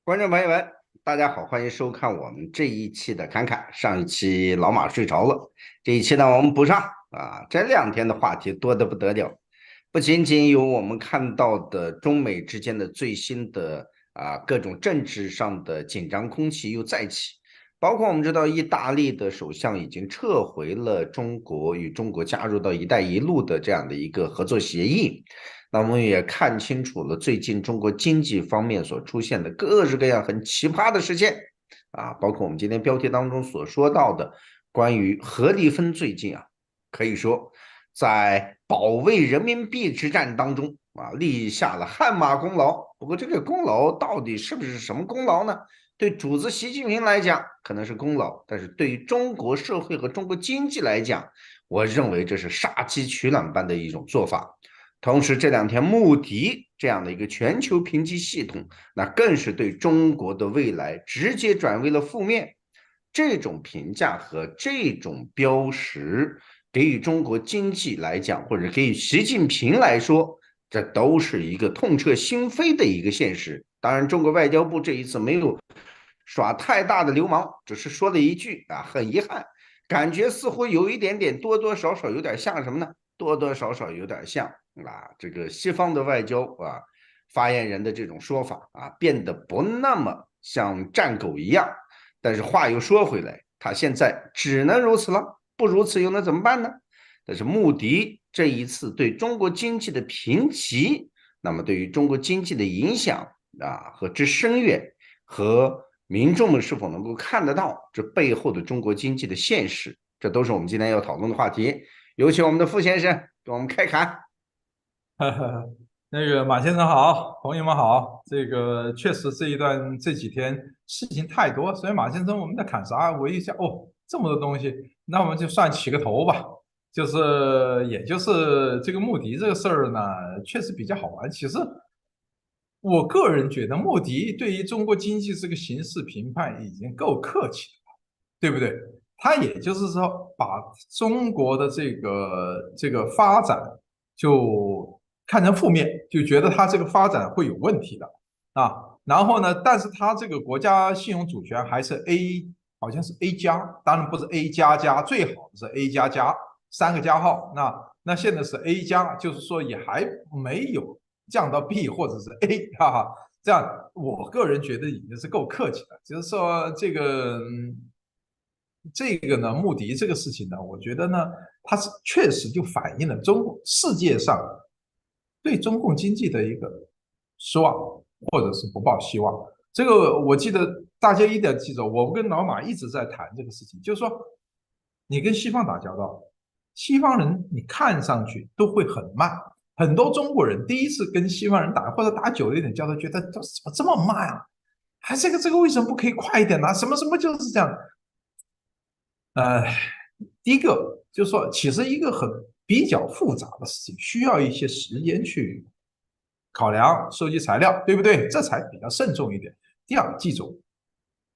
观众朋友们，大家好，欢迎收看我们这一期的侃侃。上一期老马睡着了，这一期呢我们补上啊。这2天的话题多得不得了，不仅仅有我们看到的中美之间的最新的各种政治上的紧张空气又再起，包括我们知道意大利的首相已经撤回了中国与中国加入到“一带一路”的这样的一个合作协议。那我们也看清楚了最近中国经济方面所出现的各式各样很奇葩的事件包括我们今天标题当中所说到的关于何立峰最近可以说在保卫人民币之战当中立下了汗马功劳。不过这个功劳到底是不是什么功劳呢？对主子习近平来讲可能是功劳，但是对于中国社会和中国经济来讲，我认为这是杀鸡取卵般的一种做法。同时，这2天穆迪这样的一个全球评级系统，那更是对中国的未来直接转为了负面。这种评价和这种标识，给予中国经济来讲，或者给予习近平来说，这都是一个痛彻心扉的一个现实。当然，中国外交部这一次没有耍太大的流氓，只是说了一句很遗憾，感觉似乎有一点点多多少少有点像什么呢？多多少少有点像这个西方的外交发言人的这种说法变得不那么像战狗一样。但是话又说回来，他现在只能如此了，不如此又能怎么办呢？但是穆迪这一次对中国经济的评级，那么对于中国经济的影响和之深远，和民众们是否能够看得到这背后的中国经济的现实，这都是我们今天要讨论的话题。有请我们的傅先生给我们开侃。那个马先生好，朋友们好。这个确实这几天事情太多，所以马先生我们在砍啥？我一想，哦，这么多东西，那我们就算起个头吧。也就是这个穆迪这个事儿呢，确实比较好玩。其实我个人觉得，穆迪对于中国经济这个形势评判已经够客气了，对不对？他也就是说，把中国的这个发展就看成负面，就觉得它这个发展会有问题的啊。然后呢，但是它这个国家信用主权还是 A，好像是 A 加，当然不是 A 加加，最好的是 A 加加3个加号。那现在是 A 加，就是说也还没有降到 B 或者是 A 这样我个人觉得已经是够客气的。就是说这个呢，穆迪这个事情呢，我觉得呢，它是确实就反映了世界上对中共经济的一个失望，或者是不抱希望。这个我记得大家一定记着，我跟老马一直在谈这个事情，就是说，你跟西方打交道，西方人你看上去都会很慢，很多中国人第一次跟西方人打或者打久一点交道，觉得怎么这么慢啊？还这个为什么不可以快一点呢？什么什么就是这样。呃，第一个就是说，其实一个比较复杂的事情，需要一些时间去考量、收集材料，对不对？这才比较慎重一点。第二，记住，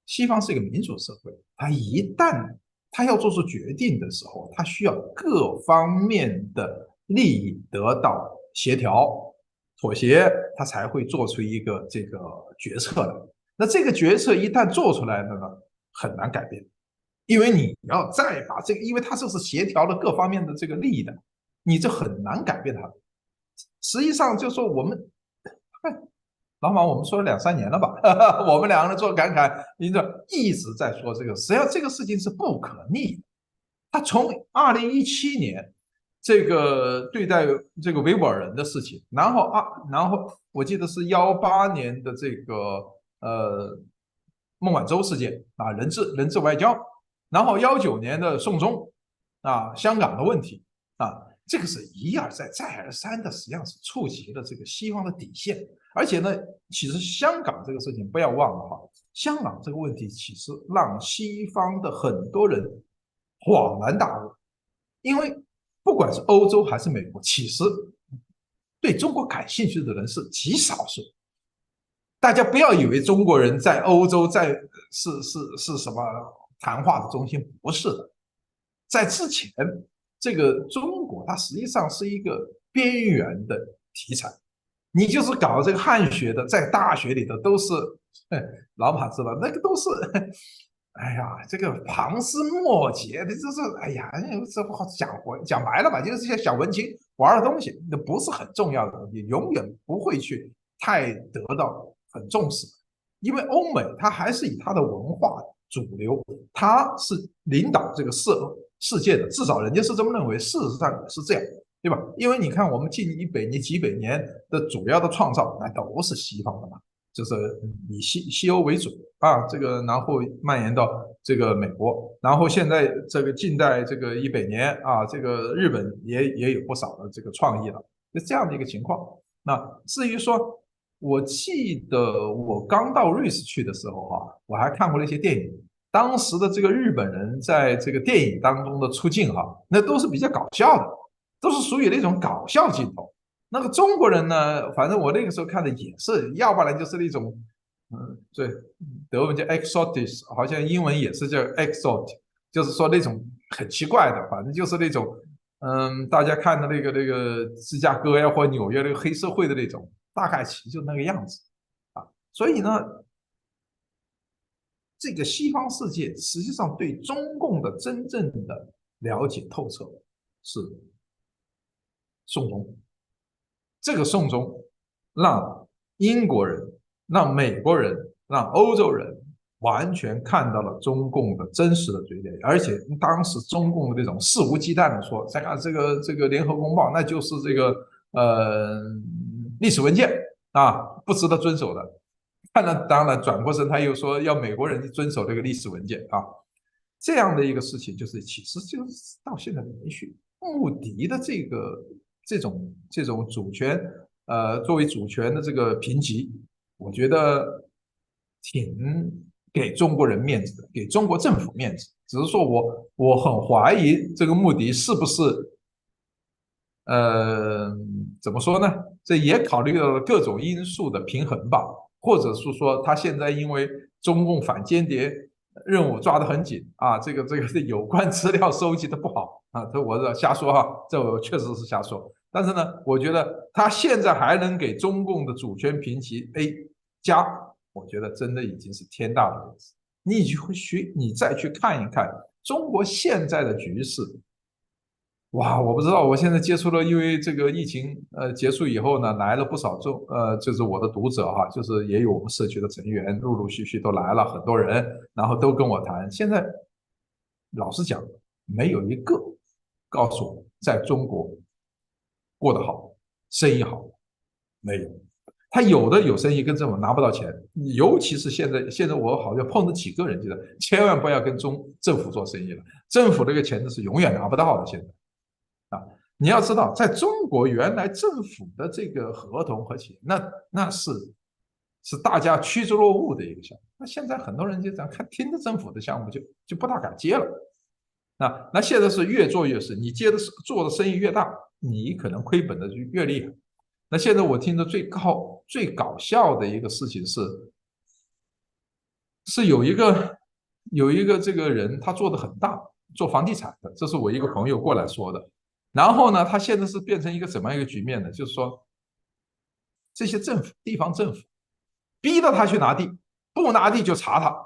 西方是一个民主社会，它一旦它要做出决定的时候，它需要各方面的利益得到协调、妥协，它才会做出一个这个决策来。那这个决策一旦做出来了呢，很难改变。因为你要再把这个，因为它这是协调了各方面的这个利益的，你这很难改变它。实际上，就说我们，老马，我们说了2、3年了吧？我们2个人做感慨，您这一直在说这个，实际上这个事情是不可逆的。他从2017年这个对待这个维吾尔人的事情，然后我记得是18年的这个孟晚舟事件人质外交，然后19年的送中香港的问题这个是一而再再而三的，实际上是触及了这个西方的底线。而且呢，其实香港这个事情不要忘了香港这个问题其实让西方的很多人恍然大悟，因为不管是欧洲还是美国，其实对中国感兴趣的人是极少数。大家不要以为中国人在欧洲是什么谈话的中心，不是的。在之前，这个中国它实际上是一个边缘的题材，你就是搞这个汉学的，在大学里的都是，老马知道那个都是，哎呀，这个旁枝末节的，这是哎呀，这不好讲白了吧，就是这些小文青玩的东西，那不是很重要的东西，永远不会去太得到很重视，因为欧美它还是以它的文化主流，它是领导这个世界的，至少人家是这么认为，事实上也是这样。对吧？因为你看，我们近几百年的主要的创造，那都是西方的嘛，就是以西欧为主啊，这个然后蔓延到这个美国，然后现在这个近代这个100年啊，这个日本也有不少的这个创意了，就这样的一个情况。那至于说，我记得我刚到瑞士去的时候哈，我还看过那些电影，当时的这个日本人在这个电影当中的出镜哈，那都是比较搞笑的。都是属于那种搞笑镜头。那个中国人呢，反正我那个时候看的也是，要不然就是那种，对，德文叫 exotic，好像英文也是叫 exot，就是说那种很奇怪的，反正就是那种，大家看的那个芝加哥呀或纽约那个黑社会的那种，大概其就那个样子啊。所以呢，这个西方世界实际上对中共的真正的了解透彻是宋中，这个宋中让英国人、让美国人、让欧洲人完全看到了中共的真实的嘴脸，而且当时中共的那种肆无忌惮的说，这个联合公报那就是这个历史文件啊，不值得遵守的。当然转过身他又说要美国人遵守这个历史文件啊，这样的一个事情就是其实就是到现在延续。穆迪的这种主权，作为主权的这个评级，我觉得挺给中国人面子的，给中国政府面子。只是说我很怀疑这个穆迪是不是，怎么说呢？这也考虑到了各种因素的平衡吧，或者是说他现在因为中共反间谍任务抓得很紧啊，这个有关资料收集的不好啊，这我是瞎说哈，这我确实是瞎说。但是呢，我觉得他现在还能给中共的主权评级 A 加，我觉得真的已经是天大的本事。你再去看一看中国现在的局势，哇，我不知道，我现在接触了，因为这个疫情结束以后呢，来了不少就是我的读者哈，就是也有我们社区的成员，陆陆续续都来了很多人，然后都跟我谈。现在老实讲，没有一个告诉我在中国过得好，生意好，没有。他有的有生意跟政府拿不到钱，尤其是现在我好像碰到几个人，就是千万不要跟政府做生意了，政府这个钱是永远拿不到的。现在。啊，你要知道，在中国原来政府的这个合同和企业，那是大家趋之若鹜的一个项目。那现在很多人就这样看，听着政府的项目就不大敢接了。那现在是越做越深，你接的做的生意越大，你可能亏本的就越厉害。那现在我听着最搞笑的一个事情是有一个这个人他做的很大，做房地产的，这是我一个朋友过来说的。然后呢，他现在是变成一个怎么样一个局面呢？就是说，这些地方政府逼着他去拿地，不拿地就查他。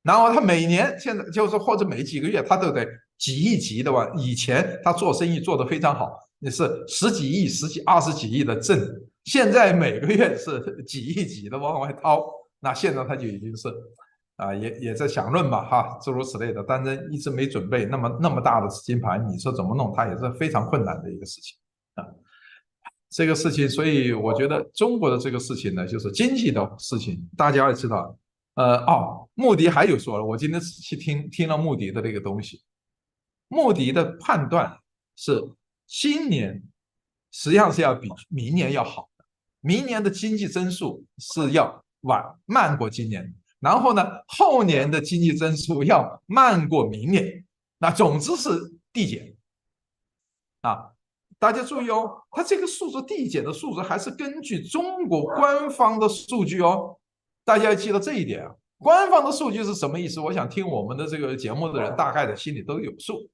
然后他每年现在就是或者每几个月他都得几亿级的吧。以前他做生意做得非常好，你是十几亿、20几亿的挣，现在每个月是几亿级的往外掏。那现在他就已经是也在想论吧，哈，诸如此类的，但是一直没准备那么大的资金盘，你说怎么弄，它也是非常困难的一个事情啊。这个事情，所以我觉得中国的这个事情呢，就是经济的事情，大家要知道，穆迪还有说了，我今天去听了穆迪的这个东西，穆迪的判断是今年实际上是要比明年要好的，明年的经济增速是要慢过今年，然后呢，后年的经济增速要慢过明年，那总之是递减啊。大家注意哦，它这个数字递减的数字还是根据中国官方的数据哦，大家要记得这一点啊。官方的数据是什么意思？我想听我们的这个节目的人大概的心里都有数，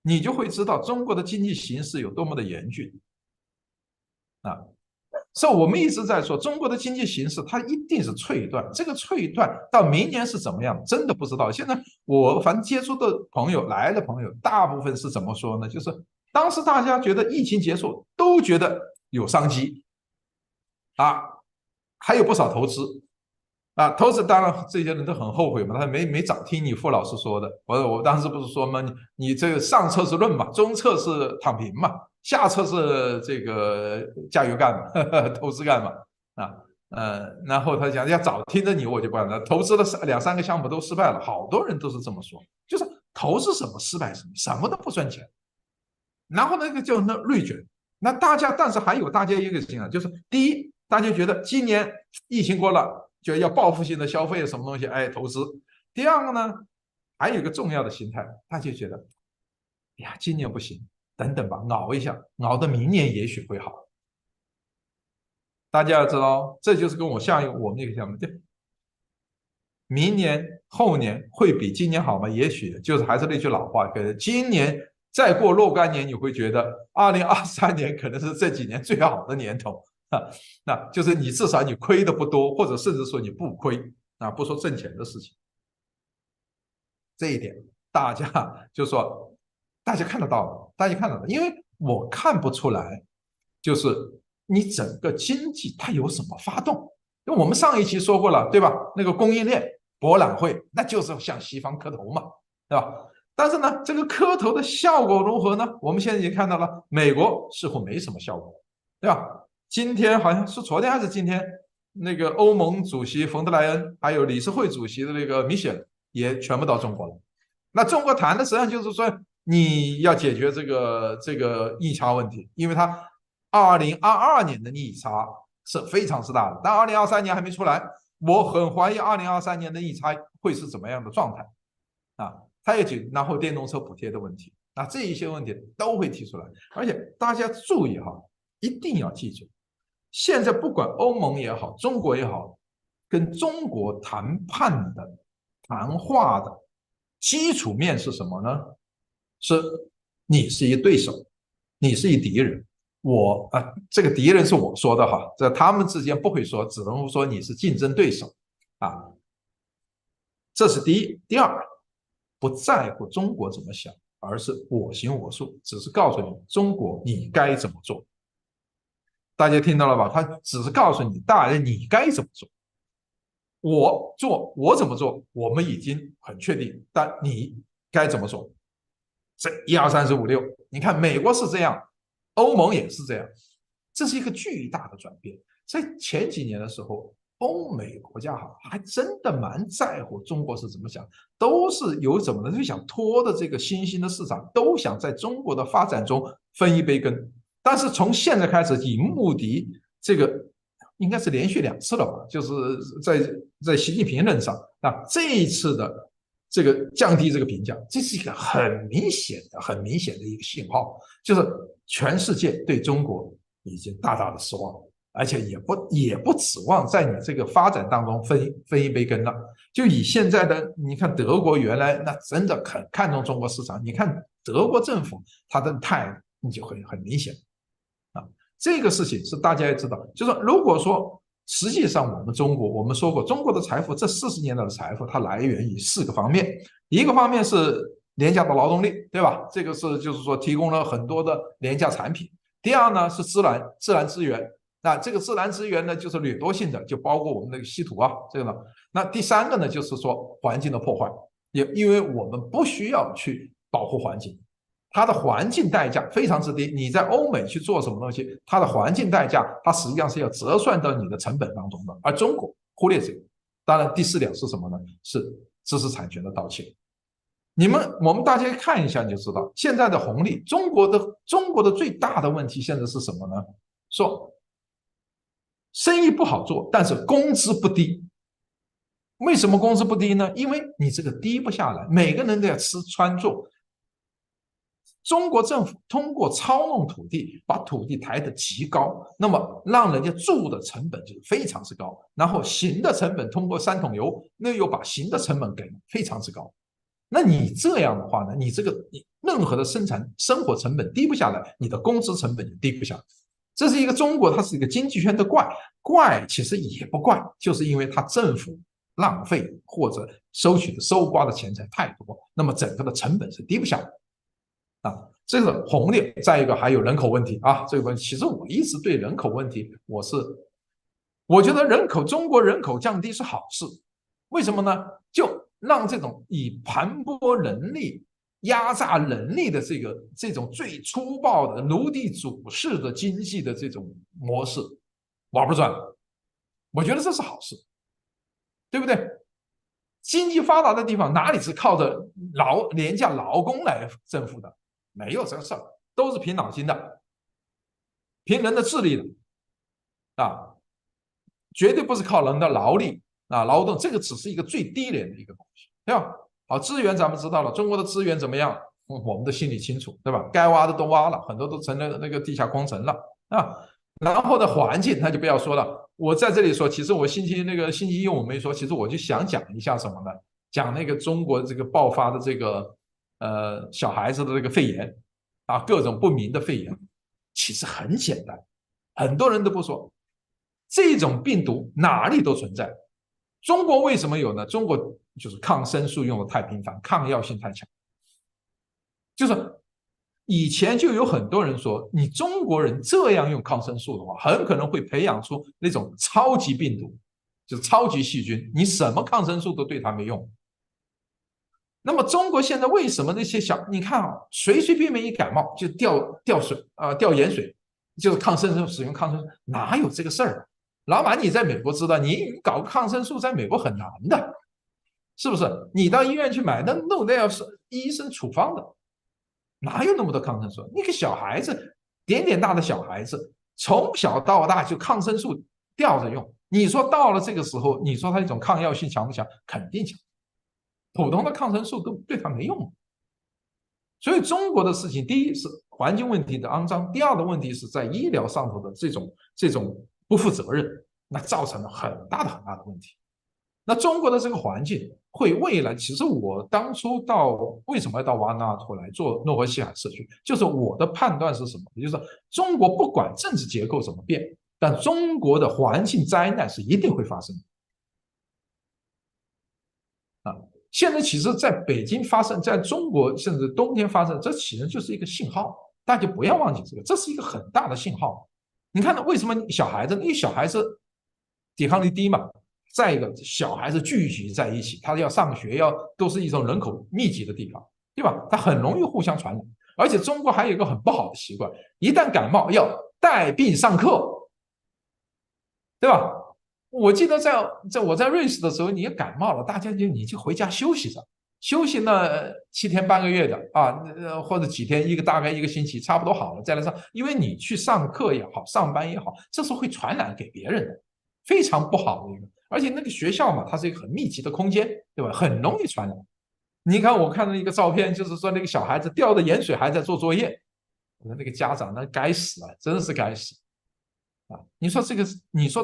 你就会知道中国的经济形势有多么的严峻。啊。所以我们一直在说，中国的经济形势它一定是脆断，这个脆断到明年是怎么样，真的不知道。现在我反正接触的朋友来的朋友，大部分是怎么说呢？就是当时大家觉得疫情结束，都觉得有商机啊，还有不少投资啊，投资当然这些人都很后悔嘛，他没早听你傅老师说的。我当时不是说吗？你这个上策是论嘛，中策是躺平嘛，下策是这个加油干嘛，投资干嘛啊？然后他讲要早听着你，我就不管了。投资了2、3个项目都失败了，好多人都是这么说，就是投资什么失败什么，什么都不赚钱。然后那个就那内卷，那大家但是还有大家一个心啊，就是第一，大家觉得今年疫情过了，就要报复性的消费什么东西，哎，投资。第二个呢，还有一个重要的心态，大家觉得，哎呀，今年不行，等等吧，熬一下，熬到明年也许会好。大家要知道，这就是跟我们那个项目，明年后年会比今年好吗？也许就是还是那句老话，可能今年再过若干年，你会觉得2023年可能是这几年最好的年头啊，那就是你至少你亏的不多，或者甚至说你不亏啊，不说挣钱的事情，这一点大家就说大家看得到，大家看得到，因为我看不出来，就是你整个经济它有什么发动。因为我们上一期说过了，对吧？那个供应链博览会，那就是向西方磕头嘛，对吧？但是呢，这个磕头的效果如何呢？我们现在已经看到了，美国似乎没什么效果，对吧？今天好像是昨天还是今天，那个欧盟主席冯德莱恩，还有理事会主席的那个米歇尔也全部到中国了。那中国谈的实际上就是说，你要解决这个逆差问题，因为它2022年的逆差是非常之大的，但2023年还没出来，我很怀疑2023年的逆差会是怎么样的状态啊？它也解，然后电动车补贴的问题，那这一些问题都会提出来，而且大家注意哈，一定要记住，现在不管欧盟也好，中国也好，跟中国谈判的谈话的基础面是什么呢？是你是一对手，你是一敌人。我这个敌人是我说的哈，在他们之间不会说，只能说你是竞争对手啊。这是第一。第二，不在乎中国怎么想，而是我行我素，只是告诉你中国你该怎么做。大家听到了吧？他只是告诉你，大人你该怎么做。我怎么做，我们已经很确定，但你该怎么做？这1、2、3、4、5、6，你看美国是这样，欧盟也是这样，这是一个巨大的转变。在前几年的时候，欧美国家还真的蛮在乎中国是怎么想，都是有怎么的，就想拖的这个新兴的市场，都想在中国的发展中分一杯羹。但是从现在开始，以穆迪这个应该是连续2次了吧，就是在习近平任上，那这一次的这个降低这个评价，这是一个很明显的一个信号，就是全世界对中国已经大大的失望，而且也不指望在你这个发展当中分一杯羹了。就以现在的，你看德国原来那真的很看重中国市场，你看德国政府它的态度你就很明显啊。这个事情是大家也知道，就是说如果说实际上我们中国，我们说过中国的财富，这40年来的财富它来源于4个方面，一个方面是廉价的劳动力，对吧？这个是就是说提供了很多的廉价产品。第二呢是自然资源，那这个自然资源呢就是掠夺性的，就包括我们那个稀土啊这个呢。那第三个呢就是说环境的破坏，也因为我们不需要去保护环境，它的环境代价非常之低。你在欧美去做什么东西，它的环境代价，它实际上是要折算到你的成本当中的。而中国忽略这个。当然，第4点是什么呢？是知识产权的盗窃。我们大家看一下你就知道，现在的红利，中国的最大的问题现在是什么呢？说生意不好做，但是工资不低。为什么工资不低呢？因为你这个低不下来，每个人都要吃穿做。中国政府通过操弄土地，把土地抬得极高，那么让人家住的成本就非常之高，然后行的成本通过3桶油，那又把行的成本给非常之高。那你这样的话呢，你任何的生活成本低不下来，你的工资成本就低不下来。这是一个中国，它是一个经济圈的怪其实也不怪，就是因为它政府浪费或者收刮的钱财太多，那么整个的成本是低不下来啊。这是红利。再一个还有人口问题啊，这个问题其实我一直对人口问题，我觉得中国人口降低是好事，为什么呢？就让这种以盘剥人力、压榨人力的这种最粗暴的奴隶主式的经济的这种模式玩不转了，我觉得这是好事，对不对？经济发达的地方哪里是靠着廉价劳工来征服的？没有这个事儿，都是凭脑筋的，凭人的智力的啊，绝对不是靠人的劳力啊劳动，这个只是一个最低廉的一个东西，对吧？好，资源咱们知道了，中国的资源怎么样？我们的心里清楚，对吧？该挖的都挖了，很多都成了那个地下工程了啊。然后的环境那就不要说了，我在这里说，其实我星期一我没说，其实我就想讲一下什么呢？讲那个中国这个爆发的这个小孩子的这个肺炎啊，各种不明的肺炎，其实很简单，很多人都不说，这种病毒哪里都存在。中国为什么有呢？中国就是抗生素用的太频繁，抗药性太强。就是以前就有很多人说，你中国人这样用抗生素的话，很可能会培养出那种超级病毒，就是超级细菌，你什么抗生素都对它没用。那么中国现在为什么那些你看啊，随随便便一感冒就掉盐水，就是抗生素使用抗生素，哪有这个事儿？老板，你在美国知道，你搞抗生素在美国很难的，是不是？你到医院去买，那要是医生处方的，哪有那么多抗生素？那个小孩子，点点大的小孩子，从小到大就抗生素吊着用。你说到了这个时候，你说他一种抗药性强不强？肯定强。普通的抗生素都对他没用。所以中国的事情，第一是环境问题的肮脏，第二的问题是在医疗上头的这种不负责任，那造成了很大的问题。那中国的这个环境会未来，其实我当初为什么要到瓦纳图来做诺和西海社区，就是我的判断是什么？就是中国不管政治结构怎么变，但中国的环境灾难是一定会发生的。现在其实在北京发生，在中国甚至冬天发生，这其实就是一个信号，大家不要忘记这个，这是一个很大的信号。你看为什么小孩子，因为小孩子抵抗力低嘛，再一个小孩子聚集在一起，他要上学，都是一种人口密集的地方，对吧？他很容易互相传染。而且中国还有一个很不好的习惯，一旦感冒要带病上课，对吧？我记得我在瑞士的时候，你感冒了，大家你就回家休息着，休息那7天半个月的啊，或者几天，大概一个星期，差不多好了再来上，因为你去上课也好，上班也好，这是会传染给别人的，非常不好的一个。而且那个学校嘛，它是一个很密集的空间，对吧？很容易传染。你看我看到一个照片，就是说那个小孩子掉的盐水还在做作业，我说那个家长那该死啊，真是该死。你说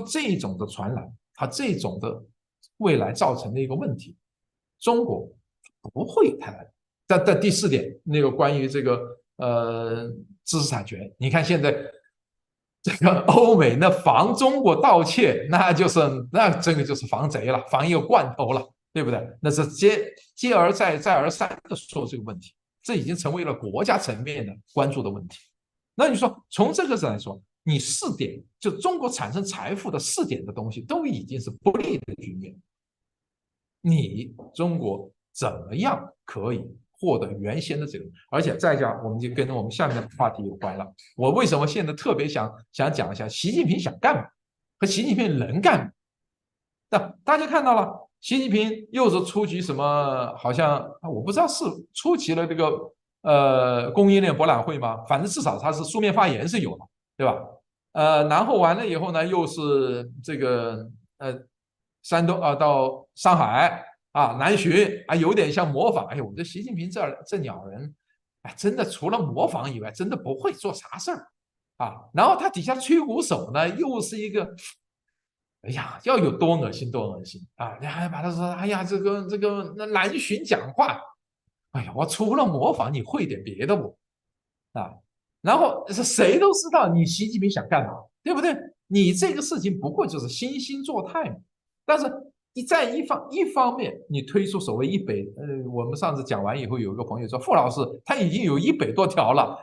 这种的传染，它这种的未来造成的一个问题，中国不会太难。但第4点，那个关于这个知识产权，你看现在这个欧美那防中国盗窃，那这个就是防贼了，防一个罐头了，对不对？那是接而再而三的说这个问题，这已经成为了国家层面的关注的问题。那你说从这个上来说，你4点就中国产生财富的4点的东西都已经是不利的局面，你中国怎么样可以获得原先的这个？而且再讲，我们就跟我们下面的话题有关了。我为什么现在特别想讲一下习近平想干嘛和习近平能干嘛？那大家看到了，习近平又是出席什么？好像我不知道是出席了这个供应链博览会吗？反正至少他是书面发言是有的，对吧？然后完了以后呢，又是这个山东到上海啊南巡啊，有点像模仿。哎呦，我这习近平这鸟人，哎，真的除了模仿以外，真的不会做啥事儿啊。然后他底下吹鼓手呢，又是一个。哎呀，要有多恶心多恶心啊！你还把他说，哎呀，这个那南巡讲话，哎呀，我除了模仿，你会点别的不？啊，然后是谁都知道你习近平想干嘛，对不对？你这个事情不过就是惺惺作态嘛。但是在一方面，你推出所谓我们上次讲完以后，有一个朋友说，傅老师他已经有100多条了，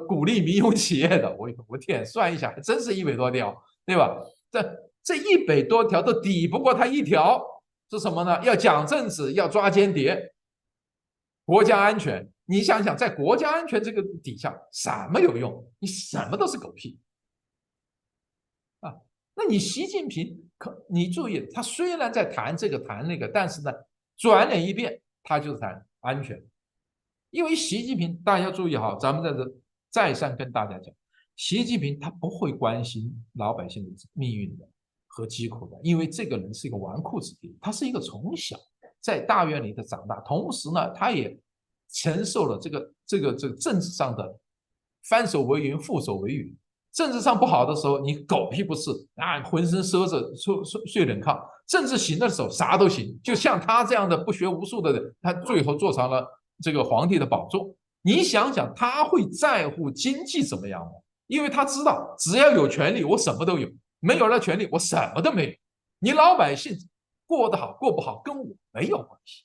鼓励民营企业的，我天，算一下，还真是100多条，对吧？这100多条都抵不过他一条是什么呢？要讲政治，要抓间谍，国家安全。你想想，在国家安全这个底下，什么有用？你什么都是狗屁啊！那你习近平你注意，他虽然在谈这个谈那个，但是呢，转脸一变，他就是谈安全。因为习近平，大家要注意好，咱们在这再三跟大家讲，习近平他不会关心老百姓的命运的和疾苦的，因为这个人是一个纨绔子弟，他是一个从小在大院里的长大，同时呢，他也承受了这个政治上的翻手为云，覆手为雨。政治上不好的时候，你狗屁不是啊，浑身赊着睡冷炕；政治行的时候，啥都行。就像他这样的不学无术的人，他最后坐上了这个皇帝的宝座。你想想，他会在乎经济怎么样吗？因为他知道，只要有权利，我什么都有；没有了权利，我什么都没有。你老百姓过得好过不好，跟我没有关系。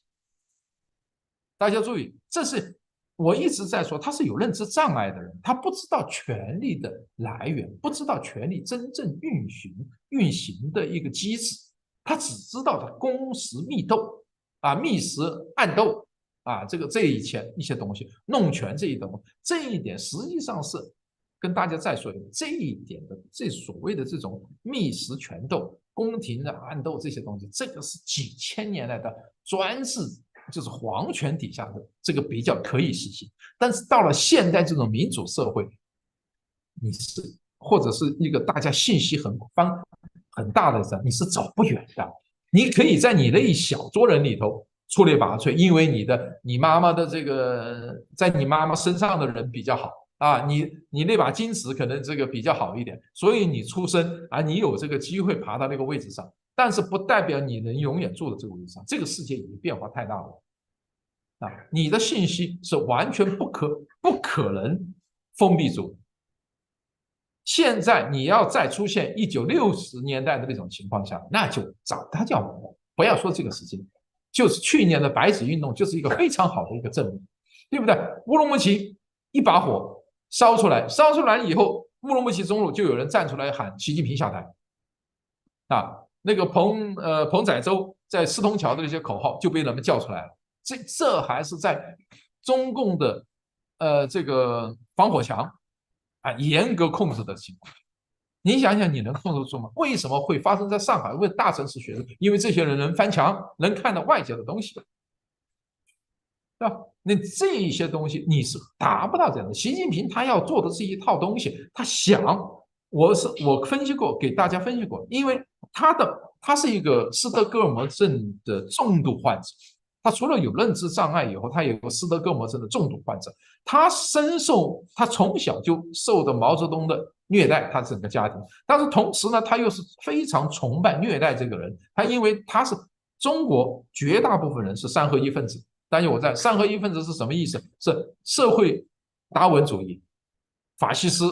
大家注意，这是我一直在说，他是有认知障碍的人，他不知道权力的来源，不知道权力真正运行的一个机制，他只知道的公私密斗啊，密室暗斗啊，这以前一些东西，弄权这一东西，这一点实际上是跟大家再说一遍，这一点的这所谓的这种密室权斗、宫廷的暗斗这些东西，这个是几千年来的专制。就是皇权底下的这个比较可以实行，但是到了现代这种民主社会，你是或者是一个大家信息很大的人，你是走不远的。你可以在你的一小撮人里头出类拔萃，因为你妈妈的这个在你妈妈身上的人比较好啊，你那把金子可能这个比较好一点，所以你出生啊，你有这个机会爬到那个位置上。但是不代表你能永远住在这个位置上，这个世界已经变化太大了啊！你的信息是完全不可能封闭住。现在你要再出现1960年代的那种情况下，那就找他叫完了。不要说这个事情，就是去年的白纸运动就是一个非常好的一个证明，对不对？乌鲁木齐一把火烧出来以后，乌鲁木齐中路就有人站出来喊习近平下台啊！那个彭载舟在四通桥的那些口号就被人们叫出来了。这还是在中共的这个防火墙啊严格控制的情况。你想想，你能控制住吗？为什么会发生在上海？为大城市学生，因为这些人能翻墙，能看到外界的东西，对吧？那这一些东西你是达不到这样的。习近平他要做的是一套东西，他想，我分析过，给大家分析过，因为他是一个斯德哥尔摩症的重度患者，他除了有认知障碍以后，他也有斯德哥尔摩症的重度患者，他从小就受的毛泽东的虐待，他整个家庭，但是同时呢，他又是非常崇拜虐待这个人，他因为他是中国绝大部分人是三合一分子。但是我在三合一分子是什么意思？是社会达尔文主义、法西斯、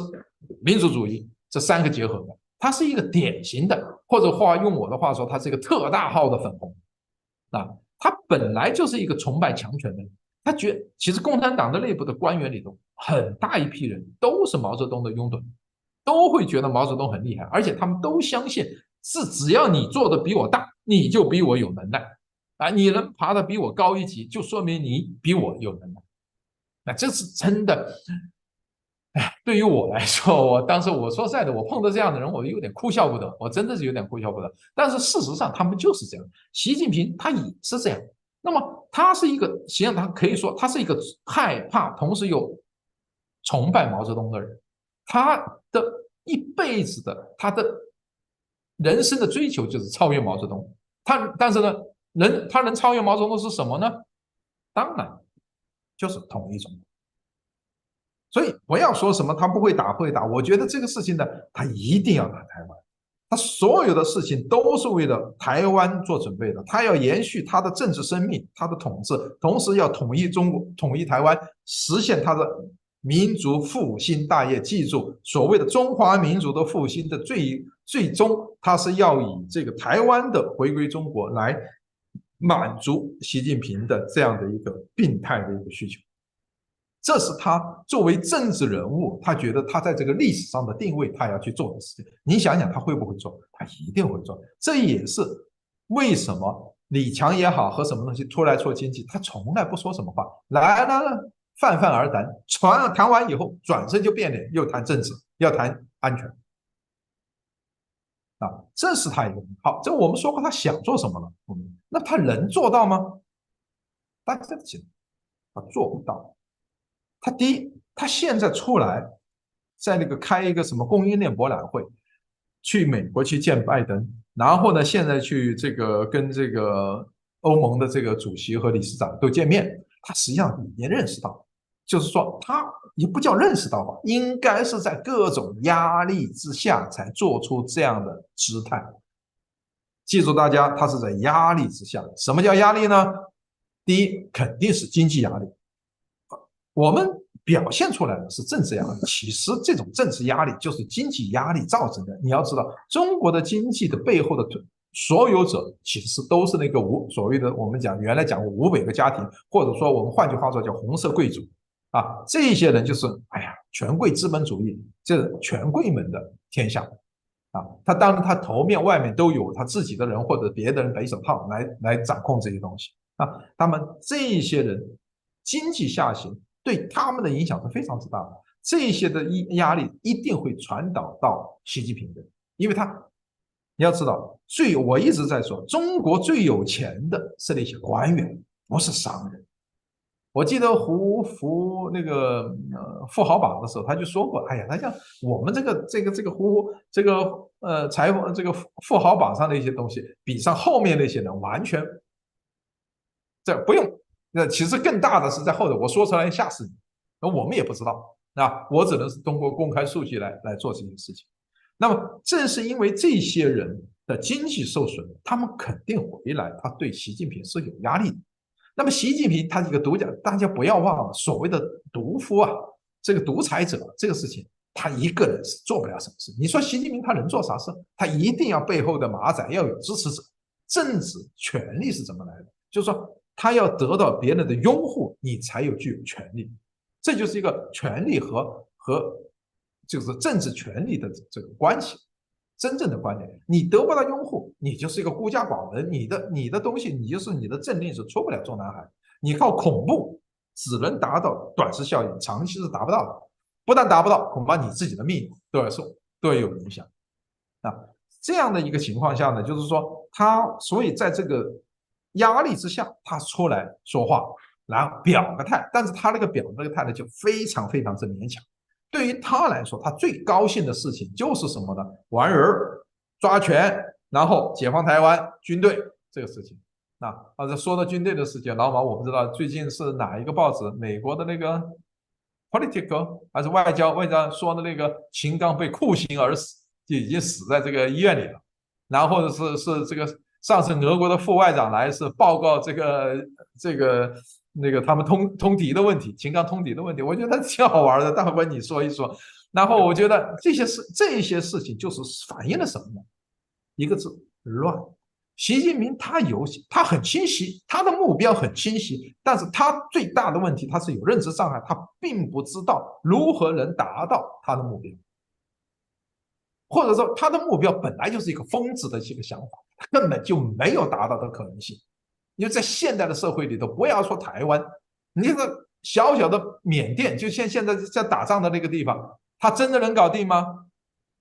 民主主义这三个结合的。它是一个典型的，或者用我的话说，它是一个特大号的粉红啊。他本来就是一个崇拜强权的人，他其实共产党的内部的官员里头，很大一批人都是毛泽东的拥趸，都会觉得毛泽东很厉害，而且他们都相信是只要你做的比我大，你就比我有能耐。啊，你能爬得比我高一级，就说明你比我有能耐。那这是真的。哎，对于我来说，当时我说实在的，我碰到这样的人，我有点哭笑不得，我真的是有点哭笑不得。但是事实上，他们就是这样。习近平他也是这样。那么他是一个，实际上他可以说他是一个害怕，同时又崇拜毛泽东的人。他的一辈子的他的人生的追求就是超越毛泽东。但是呢？他能超越毛泽东是什么呢？当然就是统一中国。所以不要说什么他不会打，我觉得这个事情呢，他一定要打台湾，他所有的事情都是为了台湾做准备的。他要延续他的政治生命，他的统治，同时要统一中国，统一台湾，实现他的民族复兴大业。记住，所谓的中华民族的复兴的最终，它是要以这个台湾的回归中国来满足习近平的这样的一个病态的一个需求。这是他作为政治人物，他觉得他在这个历史上的定位，他要去做的事情。你想想，他会不会做？他一定会做。这也是为什么李强也好和什么东西出来说经济，他从来不说什么话，来了泛泛而谈，谈完以后转身就变脸，又谈政治，要谈安全。这是他一个好。这我们说过，他想做什么了？那他能做到吗？大家记得，他做不到。他第一，他现在出来，在那个开一个什么供应链博览会，去美国去见拜登，然后呢，现在去这个跟这个欧盟的这个主席和理事长都见面，他实际上也认识到，就是说他也不叫认识到吧，应该是在各种压力之下才做出这样的姿态。记住大家，他是在压力之下。什么叫压力呢？第一，肯定是经济压力。我们表现出来的是政治压力，其实这种政治压力就是经济压力造成的。你要知道，中国的经济的背后的所有者，其实都是那个所谓的我们原来讲过500个家庭，或者说我们换句话说叫红色贵族啊，这些人就是权贵资本主义，这权贵们的天下啊。他当然他头面外面都有他自己的人或者别的人背手套来掌控这些东西啊。他们这些人经济下行，对他们的影响是非常之大的，这些的压力一定会传导到习近平的，因为你要知道，我一直在说，中国最有钱的是那些官员，不是商人。我记得胡福那个富豪榜的时候，他就说过，他像我们这个财富这个富豪榜上的一些东西，比上后面那些人完全，这不用。那其实更大的是在后头，我说出来吓死你。那我们也不知道，我只能是通过公开数据来做这件事情。那么正是因为这些人的经济受损，他们肯定回来，他对习近平是有压力的。那么习近平他这个独家，大家不要忘了，所谓的独夫这个独裁者这个事情，他一个人是做不了什么事。你说习近平他能做啥事？他一定要背后的马仔要有支持者。政治权力是怎么来的？就是说他要得到别人的拥护，你才具有权力。这就是一个权力和就是政治权力的这个关系，真正的观点。你得不到拥护，你就是一个孤家寡人，你的东西，你的政令是出不了中南海。你靠恐怖只能达到短时效应，长期是达不到的。不但达不到，恐怕你自己的命都要有影响这样的一个情况下呢，就是说所以在这个压力之下，他出来说话，然后表个态，但是他那个表那个态呢，就非常非常之勉强。对于他来说，他最高兴的事情就是什么呢？玩人、抓权，然后解放台湾、军队这个事情。说到军队的事情，老马我不知道最近是哪一个报纸，美国的那个 Politico 还是外交说的那个秦刚被酷刑而死，就已经死在这个医院里了。然后是这个上次俄国的副外长来是报告那个他们通敌的问题，秦刚通敌的问题，我觉得挺好玩的，待会你说一说。然后我觉得这些事情就是反映了什么呢？一个字，乱。习近平他很清晰，他的目标很清晰，但是他最大的问题，他是有认知障碍，他并不知道如何能达到他的目标，或者说他的目标本来就是一个疯子的一个想法，他根本就没有达到的可能性。因为在现代的社会里头，不要说台湾，你这个小小的缅甸，就现在在打仗的那个地方，他真的能搞定吗？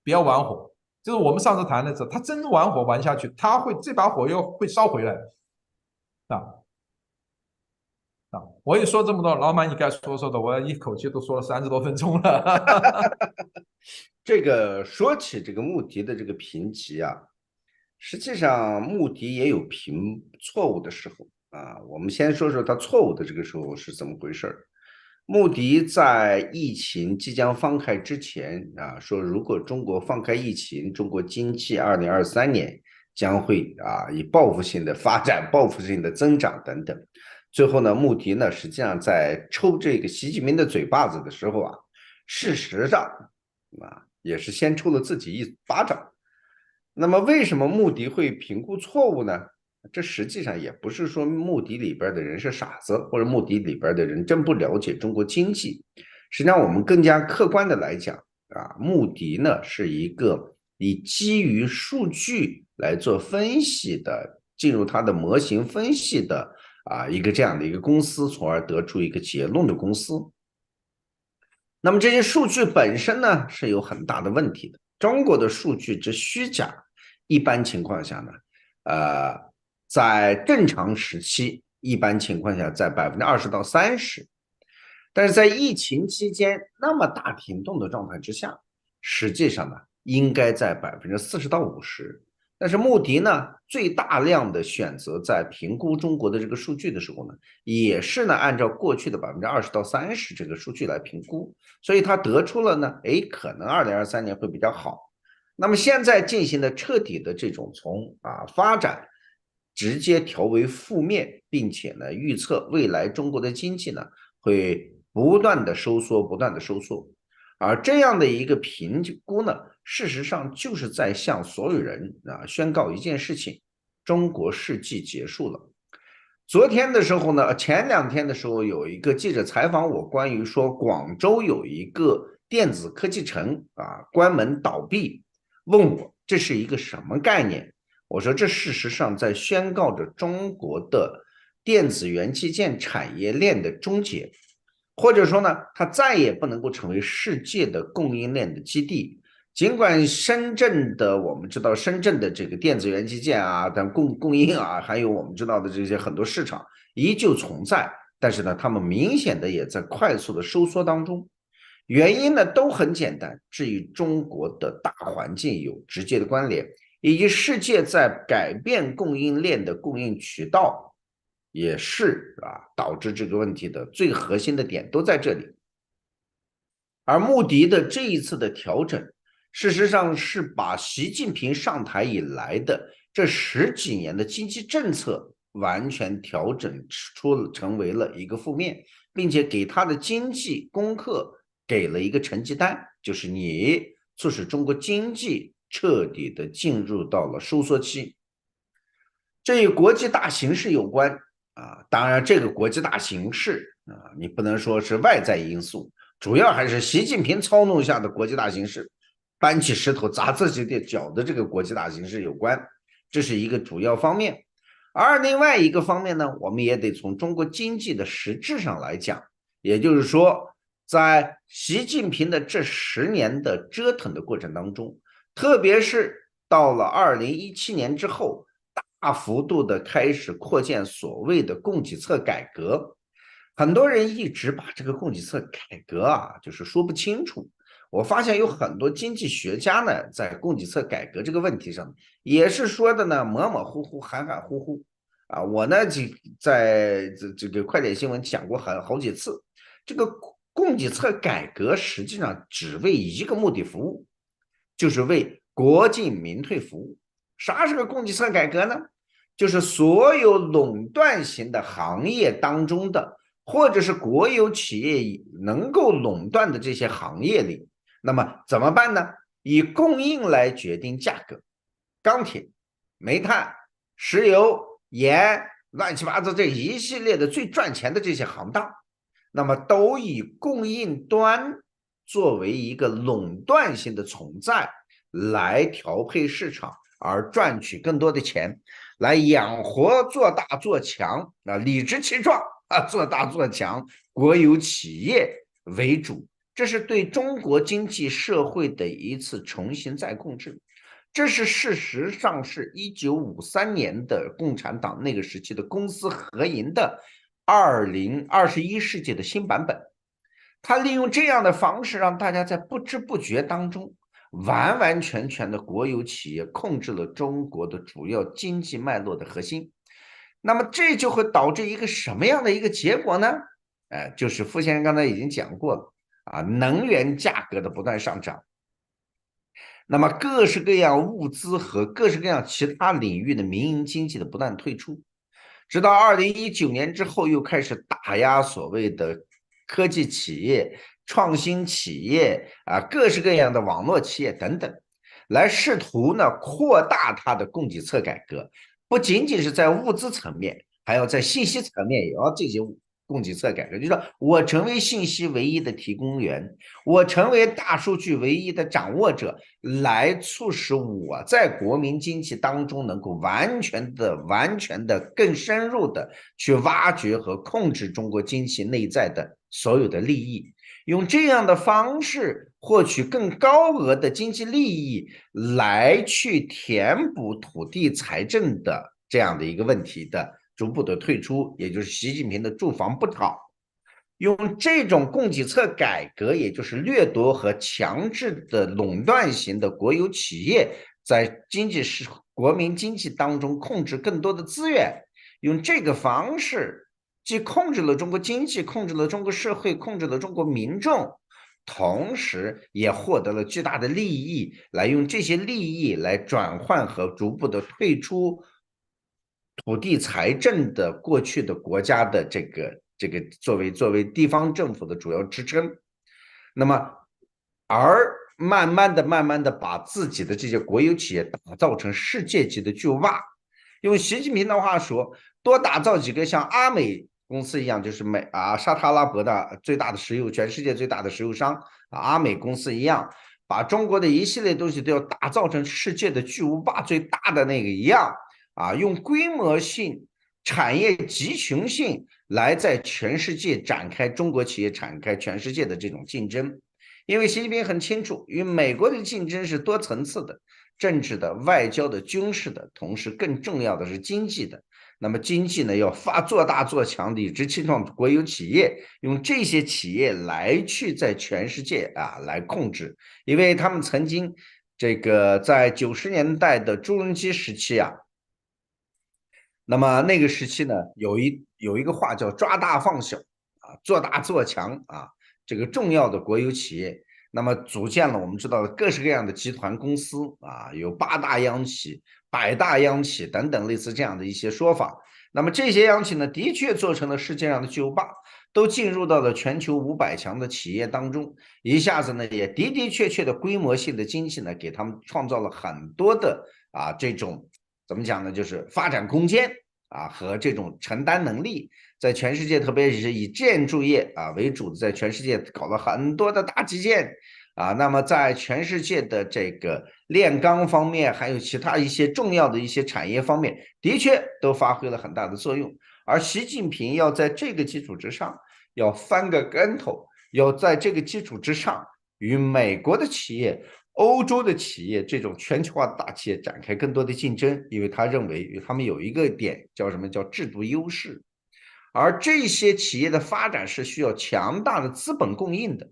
不要玩火。就是我们上次谈的时候，他真玩火玩下去，这把火又会烧回来我也说这么多，老马你该说的，我一口气都说了30多分钟了。这个说起这个穆迪的这个评级实际上穆迪也有评错误的时候我们先说说他错误的这个时候是怎么回事。穆迪在疫情即将放开之前说如果中国放开疫情，中国经济2023年将会以报复性的发展、报复性的增长等等。最后呢，穆迪呢实际上在抽这个习近平的嘴巴子的时候啊，事实上也是先抽了自己一巴掌。那么为什么穆迪会评估错误呢？这实际上也不是说穆迪里边的人是傻子，或者穆迪里边的人真不了解中国经济。实际上，我们更加客观的来讲穆迪呢是一个以基于数据来做分析的，进入它的模型分析的一个这样的一个公司，从而得出一个结论的公司。那么这些数据本身呢是有很大的问题的。中国的数据之虚假，一般情况下呢，在正常时期，一般情况下在20%到30%，但是在疫情期间那么大频动的状态之下，实际上呢应该在40%到50%。但是穆迪呢，最大量的选择在评估中国的这个数据的时候呢，也是呢按照过去的20%到30%这个数据来评估，所以他得出了呢，可能2023年会比较好。那么现在进行的彻底的这种从发展直接调为负面，并且呢预测未来中国的经济呢会不断的收缩，不断的收缩。而这样的一个评估呢，事实上就是在向所有人宣告一件事情：中国世纪结束了。昨天的时候呢，前2天的时候，有一个记者采访我，关于说广州有一个电子科技城关门倒闭，问我这是一个什么概念？我说这事实上在宣告着中国的电子元器件产业链的终结。或者说呢，它再也不能够成为世界的供应链的基地。尽管深圳的，我们知道深圳的这个电子元器件等供应还有我们知道的这些很多市场依旧存在，但是呢，他们明显的也在快速的收缩当中。原因呢都很简单，是与中国的大环境有直接的关联，以及世界在改变供应链的供应渠道。也是导致这个问题的最核心的点都在这里。而穆迪的这一次的调整，事实上是把习近平上台以来的这10几年的经济政策完全调整成为了一个负面，并且给他的经济功课给了一个成绩单，就是你促使中国经济彻底的进入到了收缩期。这与国际大形势有关当然这个国际大形势你不能说是外在因素，主要还是习近平操弄下的国际大形势，搬起石头砸自己的脚的这个国际大形势有关，这是一个主要方面。而另外一个方面呢，我们也得从中国经济的实质上来讲，也就是说，在习近平的这10年的折腾的过程当中，特别是到了2017年之后，大幅度的开始扩建所谓的供给侧改革。很多人一直把这个供给侧改革就是说不清楚。我发现有很多经济学家呢，在供给侧改革这个问题上，也是说的呢模模糊糊、含含糊糊我呢在这个快点新闻讲过好几次，这个供给侧改革实际上只为一个目的服务，就是为国进民退服务。啥是个供给侧改革呢？就是所有垄断型的行业当中的，或者是国有企业能够垄断的这些行业里，那么怎么办呢？以供应来决定价格。钢铁、煤炭、石油、盐，乱七八糟这一系列的最赚钱的这些行当，那么都以供应端作为一个垄断性的存在来调配市场，而赚取更多的钱，来养活做大做强理直气壮做大做强国有企业为主。这是对中国经济社会的一次重新再控制。这是事实上是1953年的共产党那个时期的公私合营的21世纪的新版本。他利用这样的方式，让大家在不知不觉当中，完完全全的国有企业控制了中国的主要经济脉络的核心。那么这就会导致一个什么样的一个结果呢？就是傅先生刚才已经讲过了能源价格的不断上涨，那么各式各样物资和各式各样其他领域的民营经济的不断退出，直到2019年之后，又开始打压所谓的科技企业、创新企业啊，各式各样的网络企业等等，来试图呢扩大它的供给侧改革，不仅仅是在物资层面，还要在信息层面也要进行供给侧改革，就是说我成为信息唯一的提供源，我成为大数据唯一的掌握者，来促使我在国民经济当中能够完全的、更深入的去挖掘和控制中国经济内在的所有的利益，用这样的方式获取更高额的经济利益，来去填补土地财政的这样的一个问题的逐步的退出，也就是习近平的住房不炒。用这种供给侧改革，也就是掠夺和强制的垄断型的国有企业，在国民经济当中控制更多的资源，用这个方式既控制了中国经济，控制了中国社会，控制了中国民众，同时也获得了巨大的利益，来用这些利益来转换和逐步的退出土地财政的过去的国家的这个作为地方政府的主要支撑，那么而慢慢的把自己的这些国有企业打造成世界级的巨无霸。用习近平的话说，多打造几个像阿美公司一样，就是沙特阿拉伯的最大的全世界最大的石油商阿美公司一样，把中国的一系列东西都要打造成世界的巨无霸最大的那个一样用规模性、产业集群性来在全世界展开中国企业展开全世界的这种竞争。因为习近平很清楚，与美国的竞争是多层次的，政治的、外交的、军事的，同时更重要的是经济的。那么经济呢，要做大做强，理直气壮国有企业，用这些企业来去在全世界来控制，因为他们曾经在90年代的朱镕基时期那么那个时期呢，有一个话叫抓大放小做大做强这个重要的国有企业，那么组建了我们知道的各式各样的集团公司有8大央企、100大央企等等类似这样的一些说法。那么这些央企呢，的确做成了世界上的巨无霸，都进入到了全球500强的企业当中，一下子呢也的确的规模性的经济呢，给他们创造了很多的这种怎么讲呢，就是发展空间和这种承担能力。在全世界，特别是以建筑业为主的，在全世界搞了很多的大基建那么在全世界的这个炼钢方面，还有其他一些重要的一些产业方面，的确都发挥了很大的作用。而习近平要在这个基础之上，要翻个跟头，要在这个基础之上，与美国的企业、欧洲的企业这种全球化的大企业展开更多的竞争，因为他认为他们有一个点叫什么？叫制度优势。而这些企业的发展是需要强大的资本供应的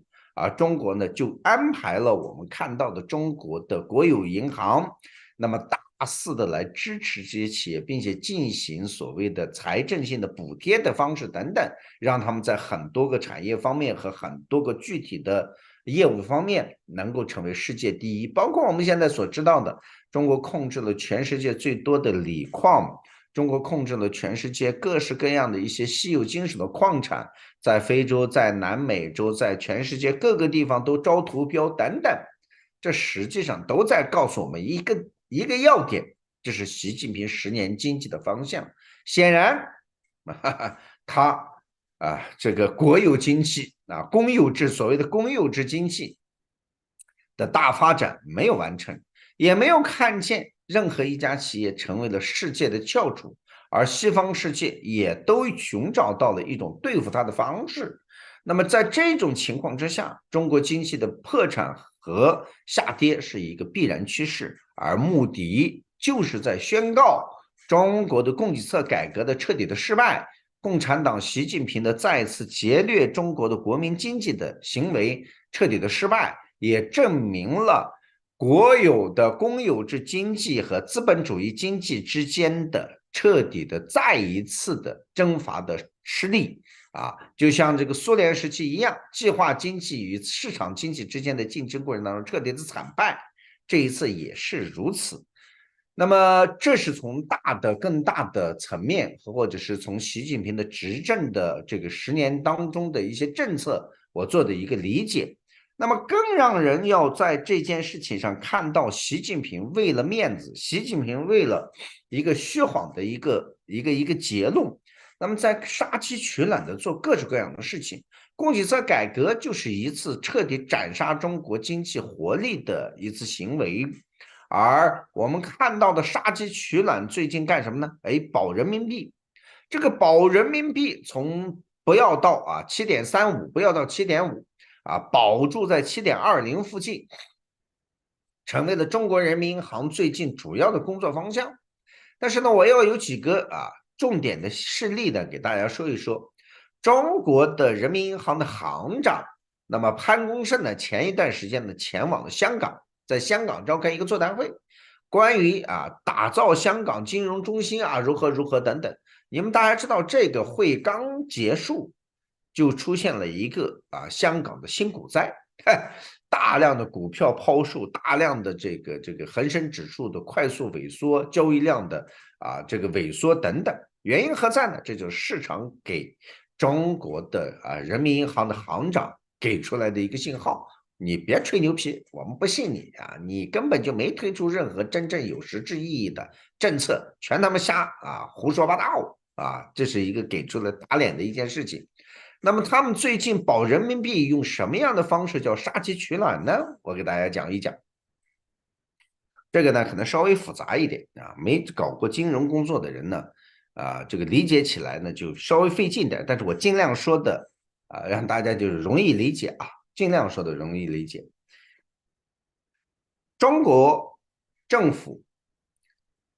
中国呢就安排了我们看到的中国的国有银行，那么大肆的来支持这些企业，并且进行所谓的财政性的补贴的方式等等，让他们在很多个产业方面和很多个具体的业务方面能够成为世界第一。包括我们现在所知道的，中国控制了全世界最多的锂矿，中国控制了全世界各式各样的一些稀有金属的矿产，在非洲、在南美洲、在全世界各个地方都招图标等等，这实际上都在告诉我们一个要点，这是习近平10年经济的方向。显然他这个国有经济公有制，所谓的公有制经济的大发展没有完成，也没有看见任何一家企业成为了世界的翘楚，而西方世界也都寻找到了一种对付它的方式。那么在这种情况之下，中国经济的破产和下跌是一个必然趋势，而穆迪就是在宣告中国的供给侧改革的彻底的失败，共产党习近平的再次劫掠中国的国民经济的行为彻底的失败，也证明了国有的公有制经济和资本主义经济之间的彻底的再一次的征伐的失利就像这个苏联时期一样，计划经济与市场经济之间的竞争过程当中彻底的惨败，这一次也是如此。那么这是从更大的层面，或者是从习近平的执政的这个10年当中的一些政策，我做的一个理解。那么更让人要在这件事情上看到，习近平为了面子，习近平为了一个虚晃的一个结论，那么在杀鸡取卵的做各种各样的事情。供给侧改革就是一次彻底斩杀中国经济活力的一次行为。而我们看到的杀鸡取卵最近干什么呢？保人民币，这个保人民币从不要到7.35，不要到7.5保住在7.20附近，成为了中国人民银行最近主要的工作方向。但是呢，我要有几个重点的事例呢，给大家说一说。中国的人民银行的行长，那么潘功胜呢，前一段时间呢前往了香港，在香港召开一个座谈会，关于打造香港金融中心如何如何等等。你们大家知道，这个会刚结束，就出现了一个香港的新股灾，大量的股票抛售，大量的这个恒生指数的快速萎缩，交易量的这个萎缩等等。原因何在呢？这就是市场给中国的人民银行的行长给出来的一个信号，你别吹牛皮，我们不信你你根本就没推出任何真正有实质意义的政策，全他妈瞎胡说八道这是一个给出了打脸的一件事情。那么他们最近保人民币用什么样的方式叫杀鸡取卵呢？我给大家讲一讲。这个呢可能稍微复杂一点没搞过金融工作的人呢这个理解起来呢就稍微费劲点，但是我尽量说的让大家就是容易理解尽量说的容易理解。中国政府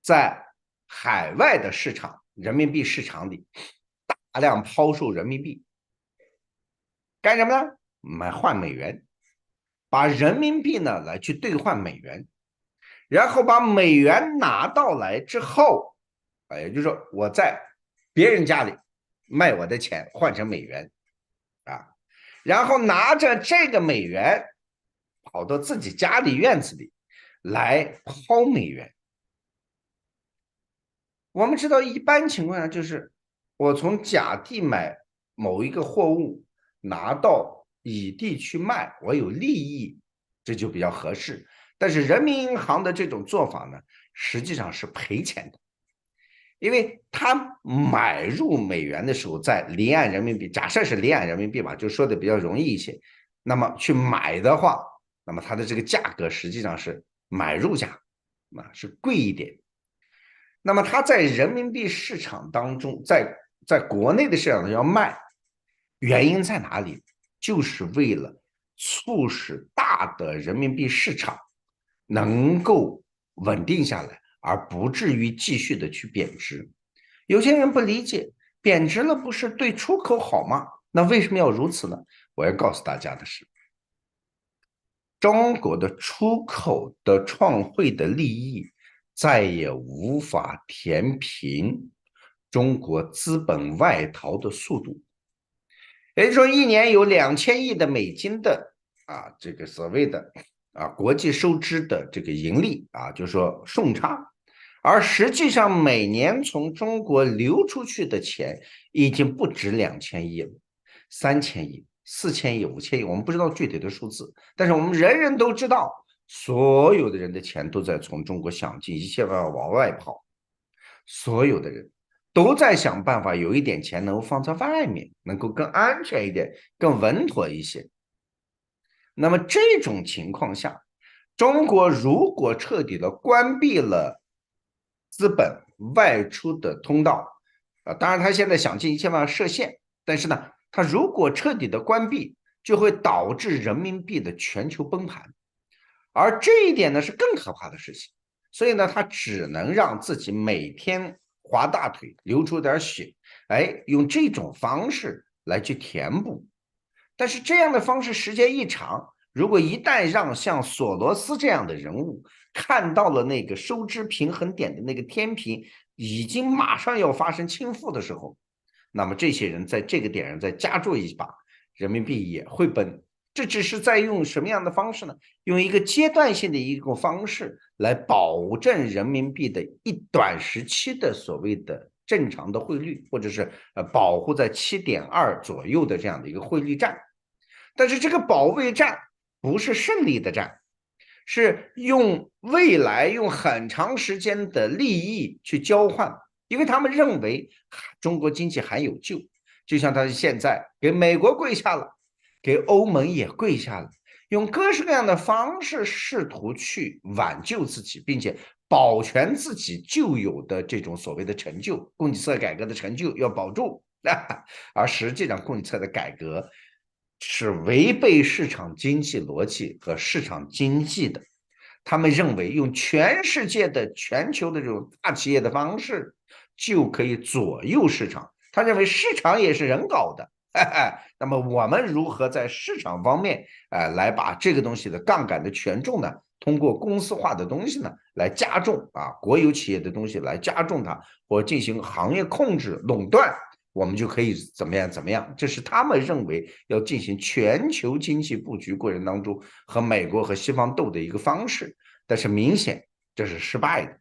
在海外的市场人民币市场里大量抛售人民币，干什么呢？换美元，把人民币呢来去兑换美元，然后把美元拿到来之后，也就是说我在别人家里卖我的钱换成美元然后拿着这个美元跑到自己家里院子里来抛美元。我们知道一般情况下就是我从甲地买某一个货物拿到乙地去卖，我有利益，这就比较合适。但是人民银行的这种做法呢，实际上是赔钱的，因为他买入美元的时候，在离岸人民币，假设是离岸人民币吧，就说的比较容易一些。那么去买的话，那么它的这个价格实际上是买入价，是贵一点。那么它在人民币市场当中，在国内的市场上要卖，原因在哪里？就是为了促使大的人民币市场能够稳定下来，而不至于继续的去贬值。有些人不理解，贬值了不是对出口好吗？那为什么要如此呢？我要告诉大家的是，中国的出口的创汇的利益再也无法填平中国资本外逃的速度。也就是说，一年有2000亿的美金的这个所谓的国际收支的这个盈利就是说顺差，而实际上每年从中国流出去的钱已经不止2000亿了，3000亿、4000亿、5000亿，我们不知道具体的数字，但是我们人人都知道，所有的人的钱都在从中国想尽一切办法往外跑，所有的人都在想办法有一点钱能够放在外面，能够更安全一点，更稳妥一些。那么这种情况下，中国如果彻底的关闭了资本外出的通道当然他现在想尽一切办法设限，但是呢，他如果彻底的关闭，就会导致人民币的全球崩盘，而这一点呢是更可怕的事情。所以呢，他只能让自己每天划大腿，流出点血，用这种方式来去填补。但是这样的方式时间一长，如果一旦让像索罗斯这样的人物看到了那个收支平衡点的那个天平已经马上要发生倾覆的时候，那么这些人在这个点上再加注一把，人民币也会崩。这只是在用什么样的方式呢？用一个阶段性的一个方式来保证人民币的一短时期的所谓的正常的汇率，或者是保护在7.2左右的这样的一个汇率战。但是这个保卫战不是胜利的战，是用未来用很长时间的利益去交换，因为他们认为中国经济还有救，就像他现在给美国跪下了，给欧盟也跪下了，用各式各样的方式试图去挽救自己，并且保全自己旧有的这种所谓的成就，供给侧改革的成就要保住。而实际上，供给侧的改革是违背市场经济逻辑和市场经济的。他们认为用全世界的全球的这种大企业的方式就可以左右市场。他认为市场也是人搞的，那么我们如何在市场方面来把这个东西的杠杆的权重呢？通过公司化的东西呢，来加重国有企业的东西来加重它，或进行行业控制垄断，我们就可以怎么样怎么样。这是他们认为要进行全球经济布局过程当中和美国和西方斗的一个方式。但是明显这是失败的，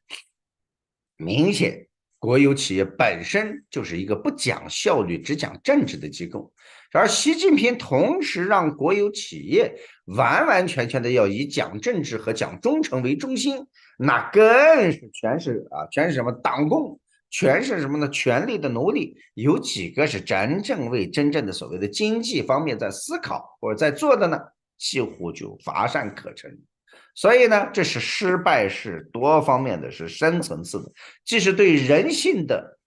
明显国有企业本身就是一个不讲效率只讲政治的机构，而习近平同时让国有企业完完全全的要以讲政治和讲忠诚为中心，那更是全是什么党共，全是什么呢？权力的奴隶，有几个是真正为真正的所谓的经济方面在思考或者在做的呢？几乎就乏善可陈。所以呢，这是失败，是多方面的，是深层次的，既是对人性的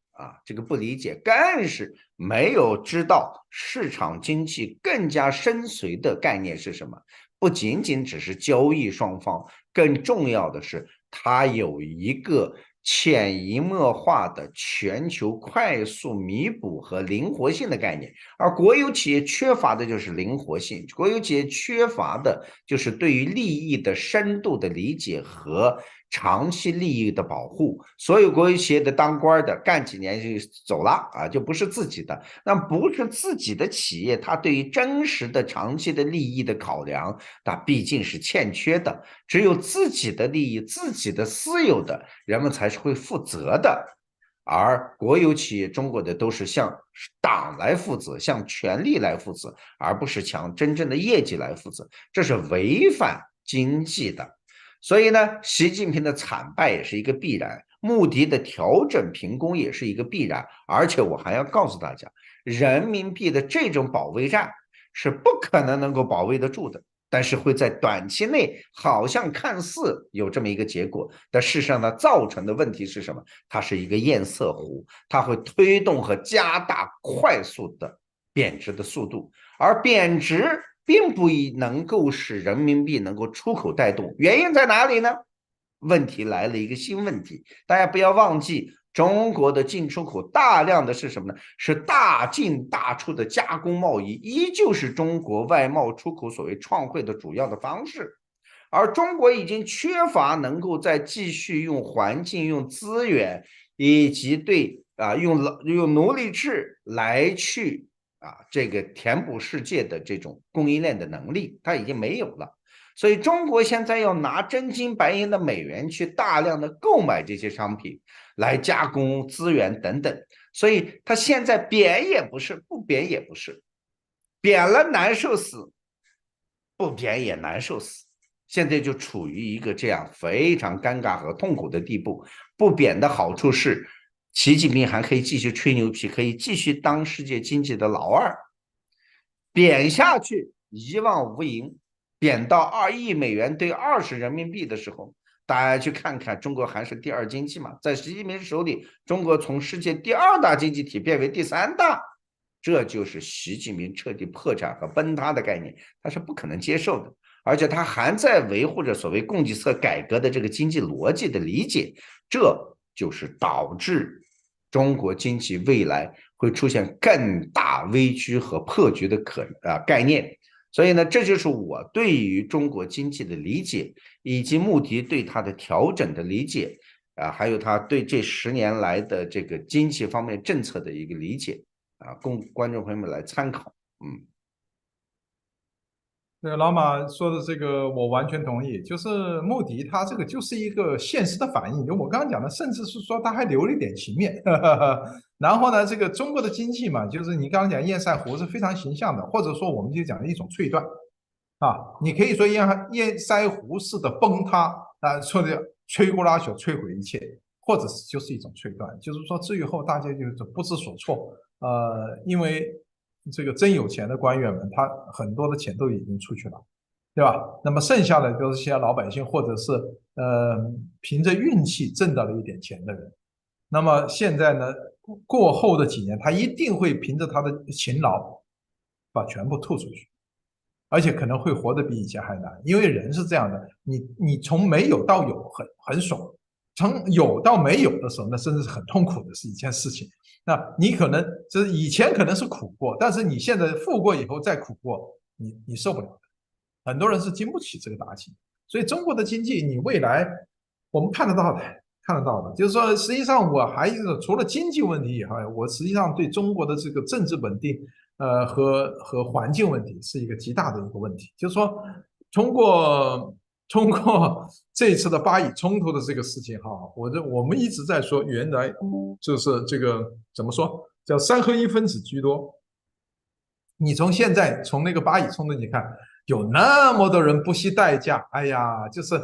这个不理解，更是没有知道市场经济更加深邃的概念是什么。不仅仅只是交易双方，更重要的是它有一个潜移默化的全球快速弥补和灵活性的概念，而国有企业缺乏的就是灵活性，国有企业缺乏的就是对于利益的深度的理解和长期利益的保护。所有国有企业的当官的干几年就走了就不是自己的，那不是自己的企业，它对于真实的长期的利益的考量，那毕竟是欠缺的。只有自己的利益、自己的私有的，人们才是会负责的。而国有企业，中国的都是向党来负责，向权力来负责，而不是向真正的业绩来负责，这是违反经济的。所以呢，习近平的惨败也是一个必然，穆迪的调整平攻也是一个必然。而且我还要告诉大家，人民币的这种保卫战是不可能够保卫得住的。但是会在短期内好像看似有这么一个结果，但事实上呢，造成的问题是什么？它是一个堰塞湖，它会推动和加大快速的贬值的速度，而贬值并不能够使人民币能够出口带动，原因在哪里呢？问题来了一个新问题，大家不要忘记，中国的进出口大量的是什么呢？是大进大出的加工贸易，依旧是中国外贸出口所谓创汇的主要的方式。而中国已经缺乏能够再继续用环境、用资源以及对用奴隶制来去这个填补世界的这种供应链的能力，它已经没有了。所以中国现在要拿真金白银的美元去大量的购买这些商品来加工资源等等，所以它现在贬也不是，不贬也不是，贬了难受死，不贬也难受死，现在就处于一个这样非常尴尬和痛苦的地步。不贬的好处是，习近平还可以继续吹牛皮，可以继续当世界经济的老二，贬下去一望无垠。贬到2亿美元兑20人民币的时候，大家去看看，中国还是第二经济嘛？在习近平手里，中国从世界第2大经济体变为第3大，这就是习近平彻底破产和崩塌的概念，他是不可能接受的。而且他还在维护着所谓供给侧改革的这个经济逻辑的理解，这就是导致中国经济未来会出现更大危机和破局的概念。所以呢，这就是我对于中国经济的理解，以及穆迪对它的调整的理解，还有他对这10年来的这个经济方面政策的一个理解，供观众朋友们来参考。对，老马说的这个我完全同意，就是穆迪他这个就是一个现实的反应，就我刚刚讲的，甚至是说他还留了一点情面。然后呢，这个中国的经济嘛，就是你刚刚讲堰塞湖是非常形象的，或者说我们就讲一种脆断啊，你可以说堰塞湖式的崩塌啊，说的摧枯拉朽，摧毁一切，或者是就是一种脆断，就是说最后大家就不知所措，因为这个真有钱的官员们，他很多的钱都已经出去了，对吧？那么剩下的都是些老百姓，或者是凭着运气挣到了一点钱的人。那么现在呢，过后的几年，他一定会凭着他的勤劳，把全部吐出去，而且可能会活得比以前还难，因为人是这样的，你从没有到有很爽，从有到没有的时候，那甚至是很痛苦的是一件事情。那你可能就是以前可能是苦过，但是你现在富过以后再苦过，你受不了的。很多人是经不起这个打击，所以中国的经济，你未来我们看得到的，看得到的，就是说，实际上我还是除了经济问题以外，我实际上对中国的这个政治稳定，和环境问题是一个极大的一个问题。就是说，通过通过这一次的巴以冲突的这个事情哈，我们一直在说，原来就是这个怎么说，叫三合一分子居多。你从现在从那个巴以冲突，你看有那么多人不惜代价，哎呀，就是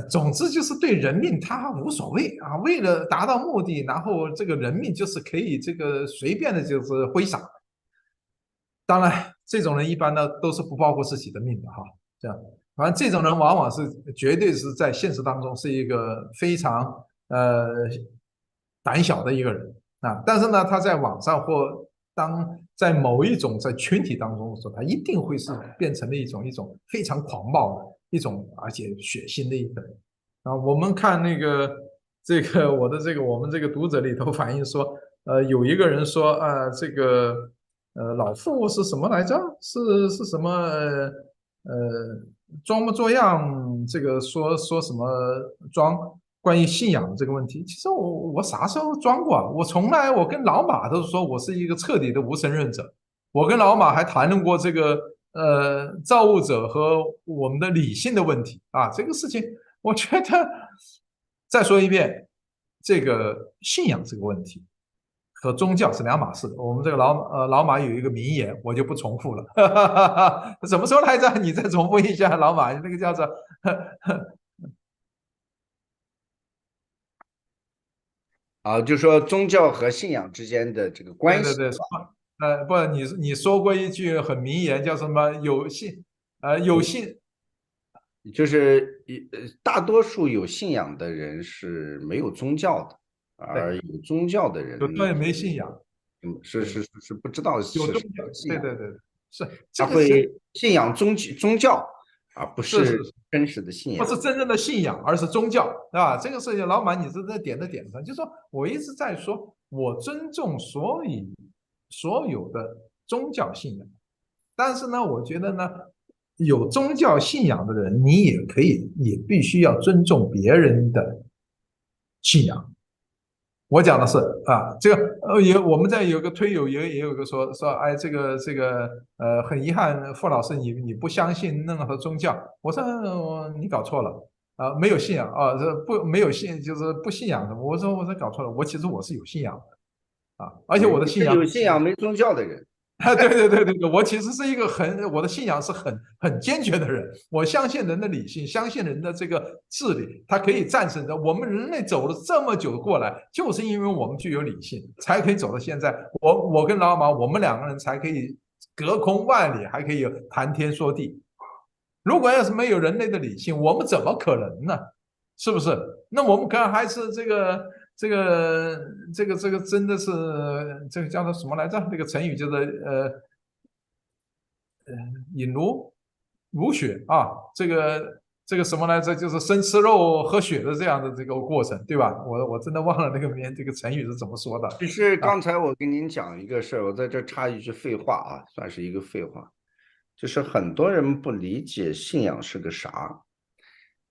总之就是对人命他无所谓啊，为了达到目的，然后这个人命就是可以这个随便的就是挥洒。当然，这种人一般呢都是不包括自己的命的哈，这样，反正这种人往往是绝对是在现实当中是一个非常呃胆小的一个人啊，但是呢，他在网上或当在某一种在群体当中的时候，他一定会是变成了一种非常狂暴的一种，而且血腥的一个人啊。我们看那个我们这个读者里头反映说，有一个人说啊，这个老傅是什么来着？是什么装模作样？这个说什么装？关于信仰的这个问题，其实我啥时候装过啊？我从来我跟老马都说我是一个彻底的无神论者。我跟老马还谈论过这个造物者和我们的理性的问题啊，这个事情我觉得再说一遍，这个信仰这个问题和宗教是两码事。我们这个老马有一个名言，我就不重复了。怎么说来着？你再重复一下，老马那个叫做啊，就说宗教和信仰之间的这个关系，对对对，不，你说过一句很名言，叫什么？有信，就是大多数有信仰的人是没有宗教的，而对，有宗教的人呢，有对没信仰，对，是不知道是什有宗教，么信仰，对对对，是这他个是会信仰宗教，而不是是是真实的信不仰。是真正的信仰，而是宗教，啊。这个事情，老板你是在点的点上，就是说我一直在说，我尊重所有的宗教信仰，但是呢，我觉得呢，有宗教信仰的人，你也可以，也必须要尊重别人的信仰。我讲的是啊，这个我们在有个推友也有个说，哎，这个很遗憾，傅老师你不相信任何宗教，我说你搞错了啊，没有信仰啊，这不没有信就是不信仰的，我说搞错了，其实我是有信仰的啊，而且我的信仰你是有信仰没宗教的人。啊，对对对对对，我其实是一个我的信仰是很坚决的人。我相信人的理性，相信人的这个智力，它可以战胜的。我们人类走了这么久过来，就是因为我们具有理性，才可以走到现在。我跟老马，我们两个人才可以隔空万里，还可以谈天说地。如果要是没有人类的理性，我们怎么可能呢？是不是？那我们可能还是这个真的是这个叫做什么来着？那个成语就是引如血啊，这个什么来着？就是生吃肉喝血的这样的这个过程，对吧？我真的忘了那个这个成语是怎么说的只是啊？刚才我跟您讲一个事儿，我在这插一句废话啊，算是一个废话，就是很多人不理解信仰是个啥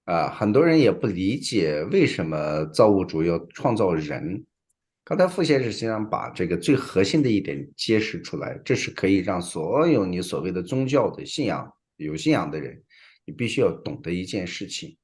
啊，很多人也不理解为什么造物主要创造人。刚才傅先生实际上把这个最核心的一点揭示出来，这是可以让所有你所谓的宗教的信仰有信仰的人，你必须要懂得一件事情，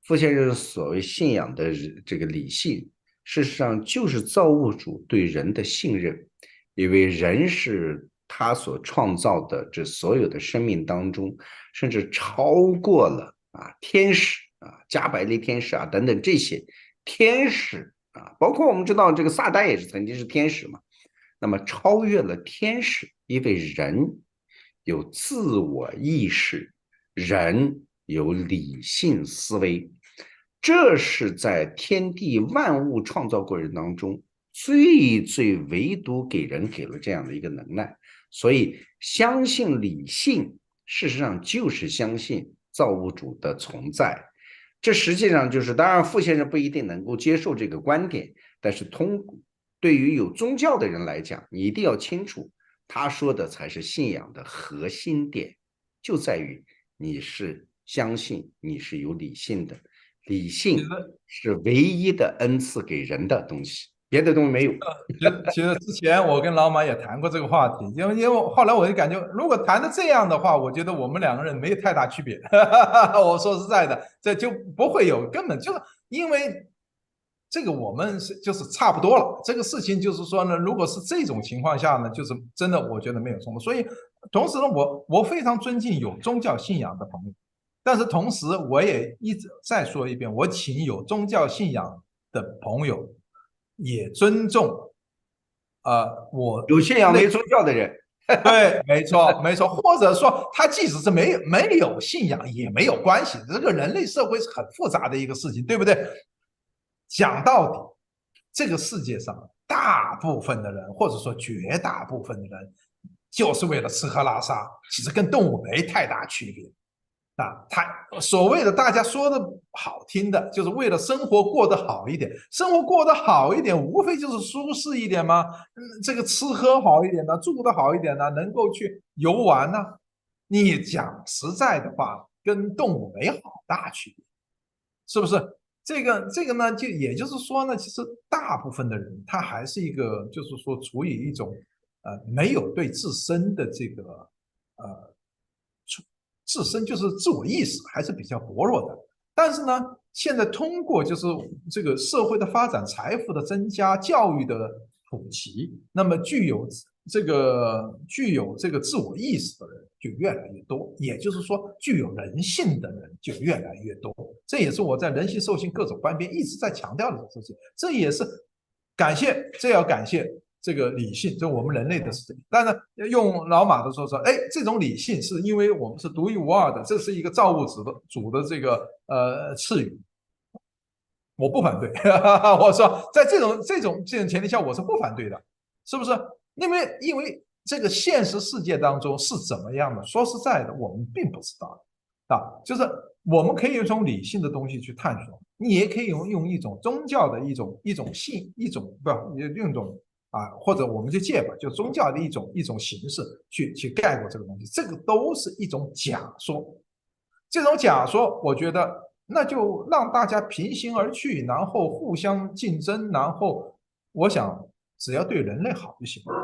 傅先生所谓信仰的这个理性，事实上就是造物主对人的信任，因为人是他所创造的这所有的生命当中，甚至超过了天使加百列天使等等这些天使包括我们知道这个撒旦也是曾经是天使嘛，那么超越了天使，因为人有自我意识，人有理性思维，这是在天地万物创造过程当中最唯独给人给了这样的一个能耐，所以相信理性，事实上就是相信造物主的存在。这实际上就是，当然傅先生不一定能够接受这个观点，但是对于有宗教的人来讲，你一定要清楚，他说的才是信仰的核心点，就在于你是相信，你是有理性的，理性是唯一的恩赐给人的东西，别的东西没有。其实之前我跟老马也谈过这个话题，因为后来我就感觉，如果谈的这样的话，我觉得我们两个人没有太大区别。我说实在的，这就不会有，根本就是因为这个我们就是差不多了。这个事情就是说呢，如果是这种情况下呢，就是真的我觉得没有冲突。所以同时呢，我非常尊敬有宗教信仰的朋友，但是同时我也一直再说一遍，我请有宗教信仰的朋友也尊重我有信仰没宗教的人，对，没错，没错，或者说他即使是没有信仰也没有关系，这个人类社会是很复杂的一个事情，对不对？讲到底，这个世界上大部分的人，或者说绝大部分的人，就是为了吃喝拉撒，其实跟动物没太大区别。他所谓的大家说的好听的，就是为了生活过得好一点。生活过得好一点，无非就是舒适一点嘛。这个吃喝好一点呢，住得好一点呢，能够去游玩呢。你讲实在的话，跟动物没好大区别，是不是？这个呢，也就是说呢，其实大部分的人他还是一个，就是说处于一种没有对自身的这个呃自身就是自我意识还是比较薄弱的。但是呢，现在通过就是这个社会的发展、财富的增加、教育的普及，那么具有这个自我意识的人就越来越多，也就是说，具有人性的人就越来越多。这也是我在人性兽性各种观边一直在强调的事情。这也是这要感谢这个理性，这我们人类的事情。但是用老马的说，哎，这种理性是因为我们是独一无二的，这是一个造物主的这个赐予，我不反对。我说在这种前提下，我是不反对的，是不是？因为这个现实世界当中是怎么样的？说实在的，我们并不知道就是我们可以从理性的东西去探索，你也可以用一种宗教的一种用一种或者我们就借吧，就宗教的一种形式去概括这个东西，这个都是一种假说。这种假说，我觉得那就让大家平行而去，然后互相竞争，然后我想只要对人类好就行了，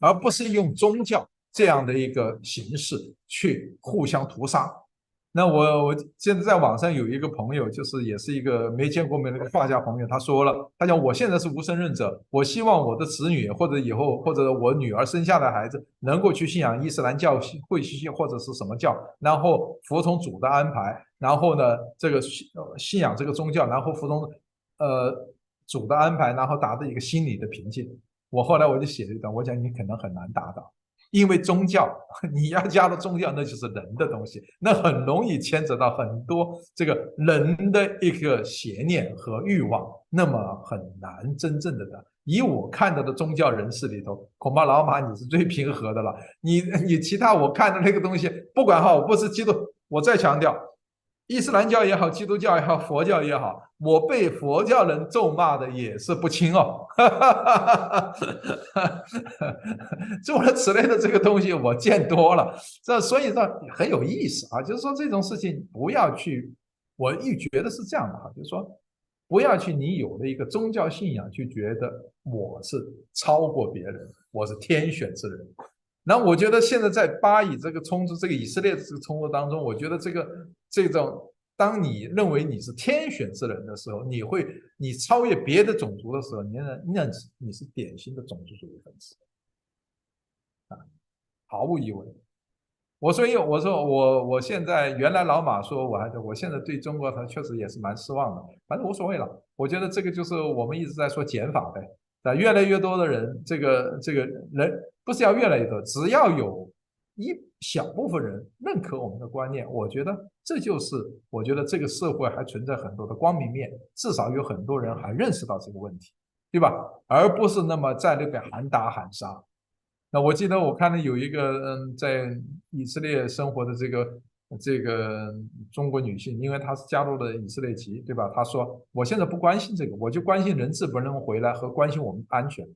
而不是用宗教这样的一个形式去互相屠杀。那我现在在网上有一个朋友，就是也是一个没见过面的画家朋友，他说了，他讲我现在是无神论者，我希望我的子女或者以后或者我女儿生下的孩子能够去信仰伊斯兰教会或者是什么教，然后服从主的安排，然后呢这个信仰这个宗教，然后服从主的安排，然后达到一个心理的平静。我后来我就写了一段，我讲你可能很难达到。因为宗教，你要加的宗教，那就是人的东西，那很容易牵扯到很多这个人的一个邪念和欲望，那么很难真正的。以我看到的宗教人士里头，恐怕老马你是最平和的了。你其他我看的那个东西，不管我不是基督，我再强调，伊斯兰教也好，基督教也好，佛教也好，我被佛教人咒骂的也是不轻哦。诸如此类的这个东西我见多了，所以说很有意思就是说这种事情不要去，我觉得是这样的就是说不要去你有了一个宗教信仰，去觉得我是超过别人，我是天选之人。那我觉得现在在巴以这个冲突，这个以色列这个冲突当中，我觉得这种，当你认为你是天选之人的时候，你超越别的种族的时候，你是典型的种族主义分子啊，毫无疑问。我现在原来老马说我现在对中国它确实也是蛮失望的，反正无所谓了。我觉得这个就是我们一直在说减法呗，越来越多的人，这个人不是要越来越多，只要有一小部分人认可我们的观念，我觉得这就是我觉得这个社会还存在很多的光明面，至少有很多人还认识到这个问题，对吧？而不是那么在那边喊打喊杀。那我记得我看到有一个在以色列生活的这个中国女性，因为她是加入了以色列籍，对吧？她说我现在不关心这个，我就关心人质不能回来和关心我们安全。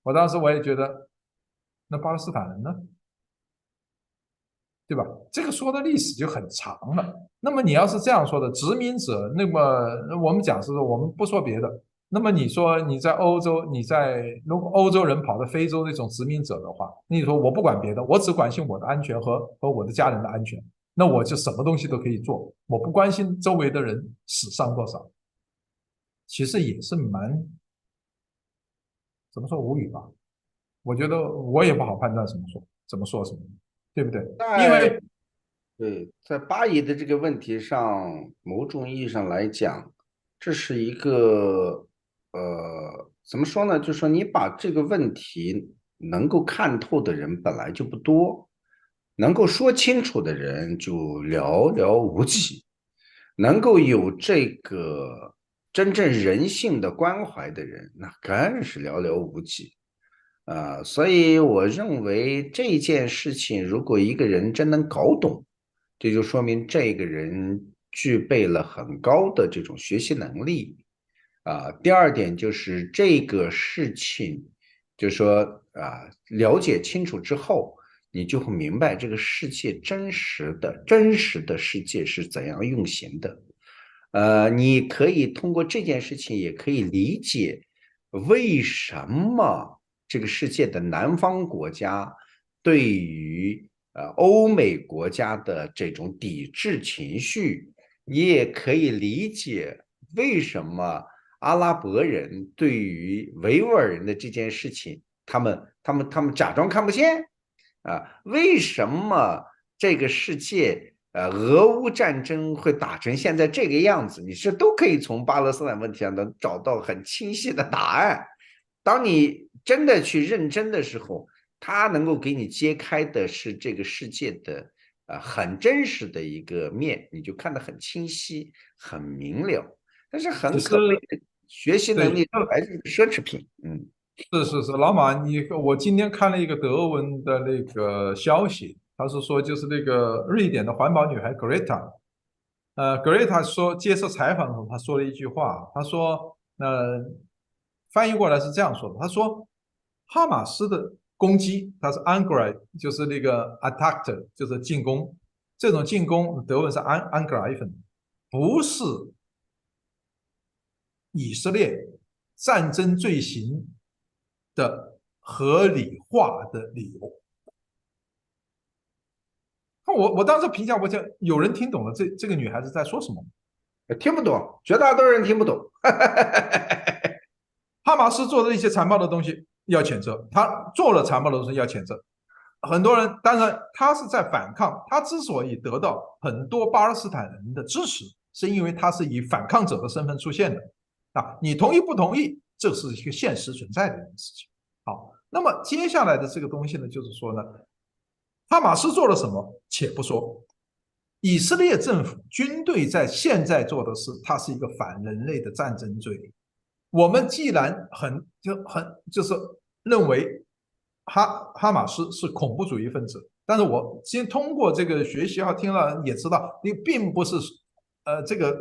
我当时我也觉得，那巴勒斯坦人呢？对吧？这个说的历史就很长了。那么你要是这样说的，殖民者，那么我们讲是说，我们不说别的，那么你说你在欧洲，如果欧洲人跑到非洲那种殖民者的话，你说我不管别的，我只关心我的安全和我的家人的安全，那我就什么东西都可以做，我不关心周围的人死伤多少，其实也是怎么说无语吧？我觉得我也不好判断怎么说什么，对不对？因在为对，在巴以的这个问题上，某种意义上来讲，这是一个怎么说呢？就是说你把这个问题能够看透的人本来就不多，能够说清楚的人就寥寥无几，能够有这个真正人性的关怀的人，那更是寥寥无几。所以我认为这件事情，如果一个人真能搞懂，这就说明这个人具备了很高的这种学习能力。第二点就是这个事情，就是说了解清楚之后，你就会明白这个世界真实的世界是怎样运行的。你可以通过这件事情，也可以理解为什么这个世界的南方国家对于欧美国家的这种抵制情绪，你也可以理解为什么阿拉伯人对于维吾尔人的这件事情，他们假装看不见为什么这个世界俄乌战争会打成现在这个样子？你是都可以从巴勒斯坦问题上能找到很清晰的答案。当你真的去认真的时候，它能够给你揭开的是这个世界的很真实的一个面，你就看得很清晰、很明了。但是只是很可悲的，学习能对，力还是个奢侈品。是，老马，我今天看了一个德文的那个消息，他是说就是那个瑞典的环保女孩 Greta，Greta 说接受采访的时候，她说了一句话，她说，翻译过来是这样说的，她说哈马斯的攻击，它是 Angriff，就是那个 attacked，就是进攻，这种进攻德文是 Angreifen，不是以色列战争罪行的合理化的理由。我当时评价，我讲有人听懂了这个女孩子在说什么吗？听不懂，绝大多数人听不懂。哈马斯做的一些残暴的东西要谴责，他做了残暴的东西要谴责。很多人当然他是在反抗，他之所以得到很多巴勒斯坦人的支持，是因为他是以反抗者的身份出现的你同意不同意，这是一个现实存在的一件事情。好，那么接下来的这个东西呢，就是说呢，哈马斯做了什么，且不说，以色列政府军队在现在做的事，它是一个反人类的战争罪。我们既然就是认为哈马斯是恐怖主义分子，但是我先通过这个学习听了也知道，你并不是这个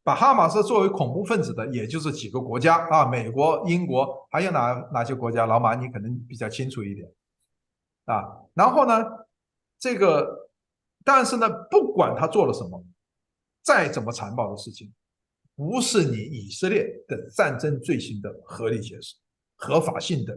把哈马斯作为恐怖分子的，也就是几个国家美国、英国，还有哪些国家？老马你可能比较清楚一点然后呢，这个但是呢，不管他做了什么，再怎么残暴的事情，不是你以色列的战争罪行的合理解释、合法性的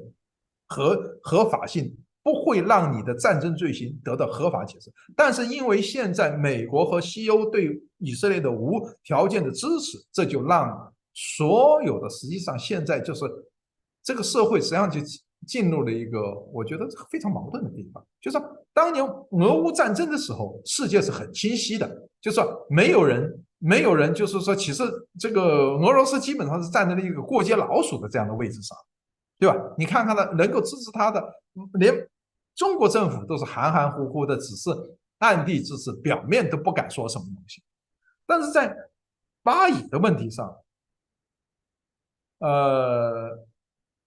合法性不会让你的战争罪行得到合法解释。但是因为现在美国和西欧对以色列的无条件的支持，这就让所有的实际上现在就是这个社会实际上就进入了一个我觉得非常矛盾的地方，就是当年俄乌战争的时候，世界是很清晰的，就是说没有人就是说，其实这个俄罗斯基本上是站在了一个过街老鼠的这样的位置上，对吧？你看看他能够支持他的，连中国政府都是含含糊糊的，只是暗地支持，表面都不敢说什么东西。但是在巴以的问题上，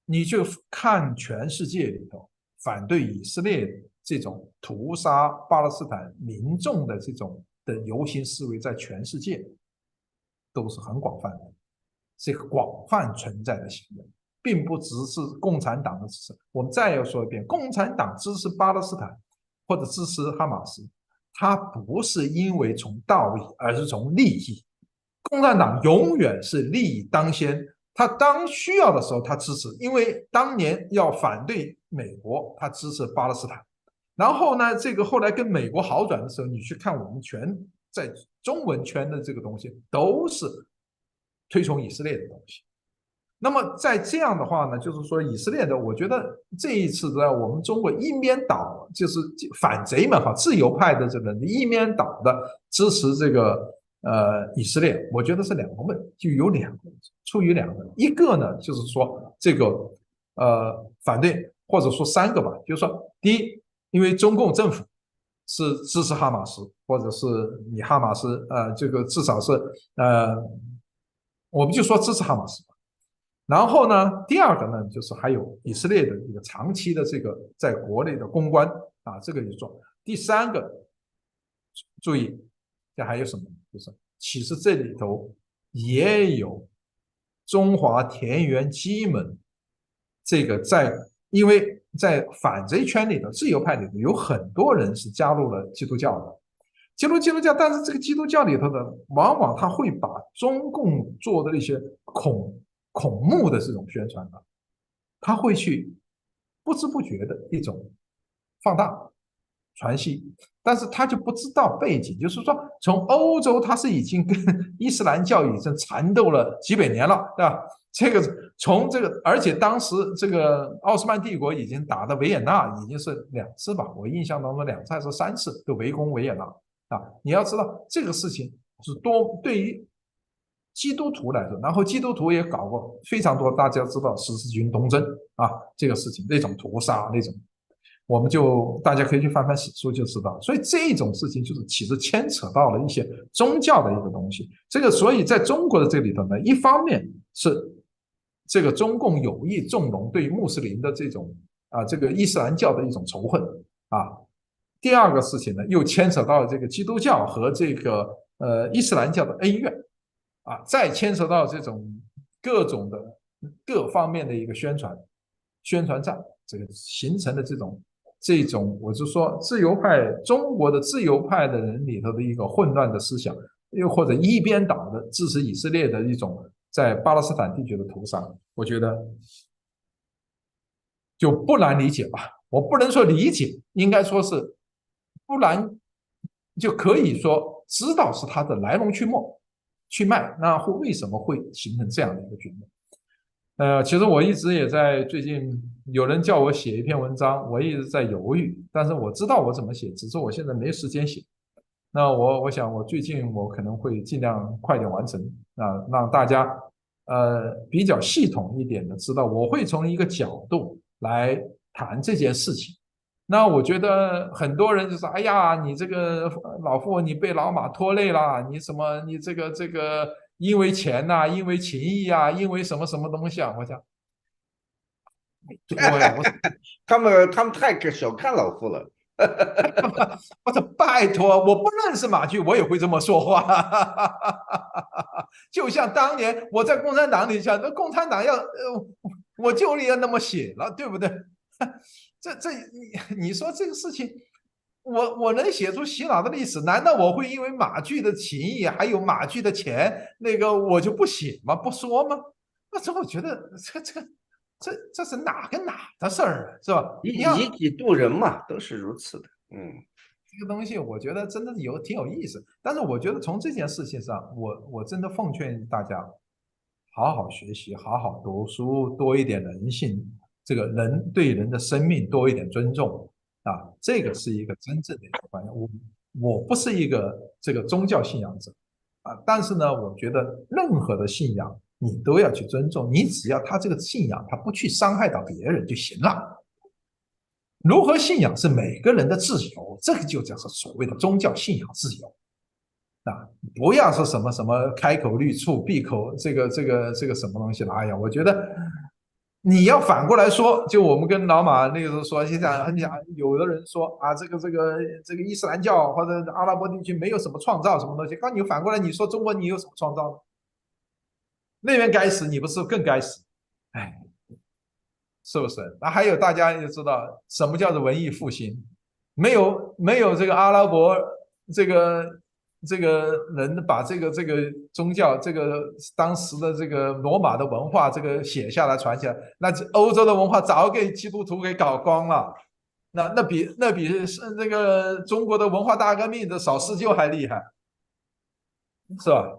你就看全世界里头反对以色列这种屠杀巴勒斯坦民众的这种的游行示威，在全世界都是很广泛的，是一个广泛存在的行为，并不只是共产党的支持。我们再要说一遍，共产党支持巴勒斯坦或者支持哈马斯，它不是因为从道义，而是从利益。共产党永远是利益当先，他当需要的时候他支持，因为当年要反对美国，他支持巴勒斯坦。然后呢，这个后来跟美国好转的时候，你去看我们全在中文圈的这个东西，都是推崇以色列的东西。那么在这样的话呢，就是说以色列的，我觉得这一次在我们中国一面倒，就是反贼们哈，自由派的这个一面倒的支持这个以色列，我觉得是两个问题，就有两个出于两个，一个呢就是说这个反对，或者说三个吧，就是说第一，因为中共政府是支持哈马斯，或者是你哈马斯这个至少是我们就说支持哈马斯。然后呢，第二个呢，就是还有以色列的一个长期的这个在国内的公关啊，这个就做。第三个，注意，这还有什么？就是其实这里头也有中华田园基们这个因为在反贼圈里头，自由派里头有很多人是加入了基督教的，基督教，但是这个基督教里头呢，往往他会把中共做的那些孔目的这种宣传呢，他会去不知不觉的一种放大传系，但是他就不知道背景，就是说从欧洲他是已经跟伊斯兰教已经缠斗了几百年了，对吧？这个从这个，而且当时这个奥斯曼帝国已经打的维也纳已经是2次吧，我印象当中2次还是3次都围攻维也纳啊！你要知道这个事情是多对于基督徒来说，然后基督徒也搞过非常多，大家知道十字军东征啊，这个事情那种屠杀那种，我们就大家可以去翻翻史书就知道。所以这种事情就是其实牵扯到了一些宗教的一个东西。这个所以在中国的这里头呢，一方面是这个中共有意纵容对穆斯林的这种这个伊斯兰教的一种仇恨啊。第二个事情呢，又牵扯到这个基督教和这个伊斯兰教的恩怨。再牵扯到这种各种的各方面的一个宣传战，这个形成的这种，我就说中国的自由派的人里头的一个混乱的思想，又或者一边倒的支持以色列的一种在巴勒斯坦地区的屠杀，我觉得就不难理解吧。我不能说理解，应该说是不难就可以说知道是它的来龙去脉，那为什么会形成这样的一个局面？其实我一直也在最近有人叫我写一篇文章，我一直在犹豫，但是我知道我怎么写，只是我现在没时间写。那我想我最近我可能会尽量快点完成让大家比较系统一点的知道我会从一个角度来谈这件事情。那我觉得很多人就说：“哎呀，你这个老傅，你被老马拖累了，你什么，你这个，因为钱呐、因为情谊啊，因为什么什么东西啊？”我想，对呀，他们太小看老傅了。我说拜托，我不认识马具，我也会这么说话。就像当年我在共产党里想，那共产党我就要那么写了，对不对？你说这个事情，我能写出洗脑的历史，难道我会因为马具的情谊还有马具的钱，那个我就不写吗？不说吗？那这我觉得这这是哪跟哪的事儿，是吧？你要以己度人嘛，都是如此的。这个东西，我觉得真的挺有意思。但是我觉得从这件事情上，我真的奉劝大家，好好学习，好好读书，多一点人性，这个人对人的生命多一点尊重啊，这个是一个真正的一个观念。我不是一个这个宗教信仰者啊，但是呢，我觉得任何的信仰你都要去尊重，你只要他这个信仰他不去伤害到别人就行了。如何信仰是每个人的自由，这个就叫做所谓的宗教信仰自由啊！不要说什么什么开口律处，闭口这个什么东西了。哎呀，我觉得你要反过来说，就我们跟老马那个时候说，现在你讲有的人说啊，这个伊斯兰教或者阿拉伯地区没有什么创造什么东西，刚你反过来你说中国你有什么创造呢？那边该死，你不是更该死？哎，是不是？那还有大家也知道什么叫做文艺复兴？没有这个阿拉伯这个这个人把这个宗教当时的这个罗马的文化这个写下来传下来，那欧洲的文化早给基督徒给搞光了。那比是这个中国的文化大革命的扫四旧还厉害，是吧？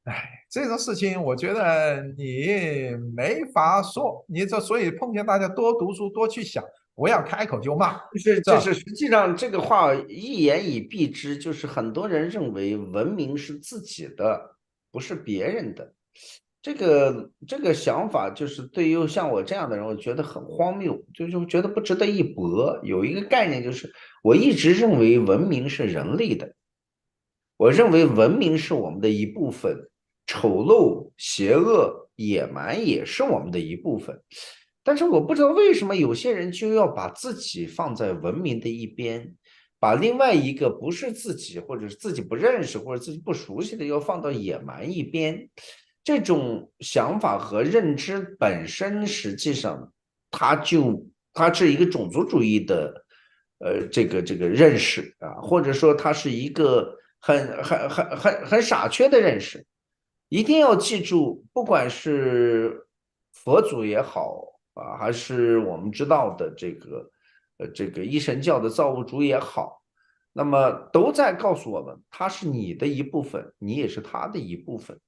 哎，这种事情我觉得你没法说，你所以碰见大家多读书，多去想，不要开口就骂，就是实际上这个话一言以蔽之，就是很多人认为文明是自己的，不是别人的。这个想法，就是对于像我这样的人，我觉得很荒谬，就觉得不值得一驳。有一个概念就是，我一直认为文明是人类的，我认为文明是我们的一部分，丑陋、邪恶、野蛮也是我们的一部分。但是我不知道为什么有些人就要把自己放在文明的一边，把另外一个不是自己，或者是自己不认识或者自己不熟悉的，要放到野蛮一边。这种想法和认知本身，实际上它是一个种族主义的这个认识啊，或者说它是一个很傻缺的认识。一定要记住，不管是佛祖也好啊，还是我们知道的这个一神教的造物主也好，那么都在告诉我们，他是你的一部分，你也是他的一部分。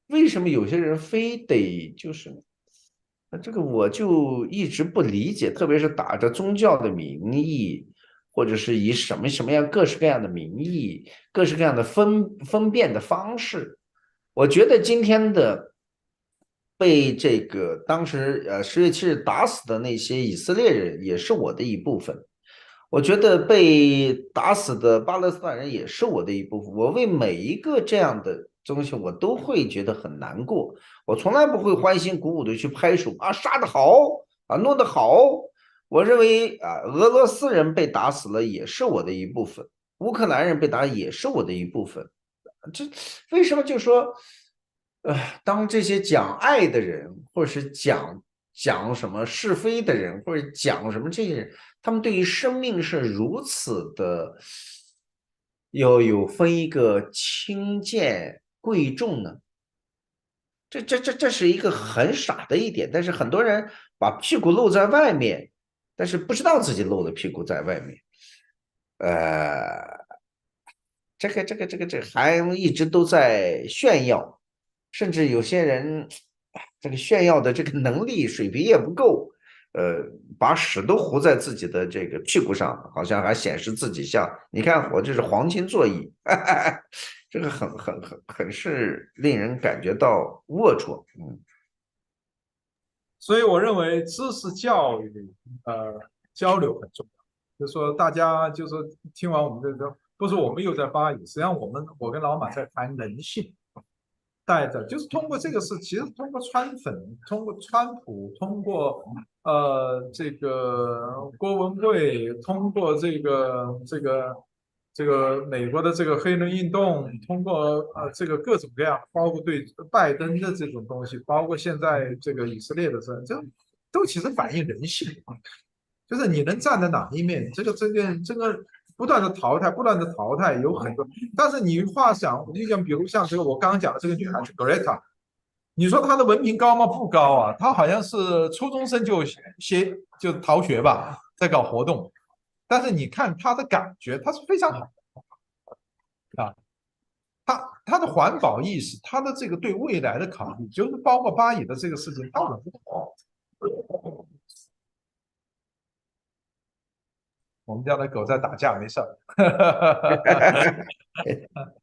为什么有些人非得就是这个我就一直不理解，特别是打着宗教的名义，或者是以什么什么样各式各样的名义、各式各样的分辨的方式。我觉得今天的被这个当时10月7日打死的那些以色列人也是我的一部分，我觉得被打死的巴勒斯坦人也是我的一部分。我为每一个这样的东西，我都会觉得很难过。我从来不会欢欣鼓舞的去拍手啊，杀得好啊，弄得好。我认为啊，俄罗斯人被打死了也是我的一部分，乌克兰人被打也是我的一部分。这为什么就说，当这些讲爱的人，或者是讲什么是非的人，或者讲什么这些人，他们对于生命是如此的，要有分一个轻贱贵重呢？这是一个很傻的一点，但是很多人把屁股露在外面，但是不知道自己露了屁股在外面。呃，这个还一直都在炫耀，甚至有些人这个炫耀的这个能力水平也不够，把屎都糊在自己的这个屁股上，好像还显示自己像，你看我这是黄金座椅，这个很是令人感觉到龌龊，所以我认为知识教育交流很重要。就是说大家就是听完我们这个，不是我们又在发言，实际上我跟老马在谈人性。带着，就是通过这个事，其实通过川粉，通过川普，通过这个郭文贵，通过这个美国的这个黑人运动，通过这个各种各样，包括对拜登的这种东西，包括现在这个以色列的这都其实反映人性，就是你能站在哪一面，这个不断的淘汰，不断的淘汰，有很多。但是你话想，你讲，比如像这个我刚刚讲的这个女孩子 Greta，你说他的文凭高吗？不高啊，他好像是初中生就逃学吧，在搞活动。但是你看他的感觉，他是非常好啊。他的环保意识，他的这个对未来的考虑，就是包括巴以的这个事情，他很不同。我们家的狗在打架，没事儿。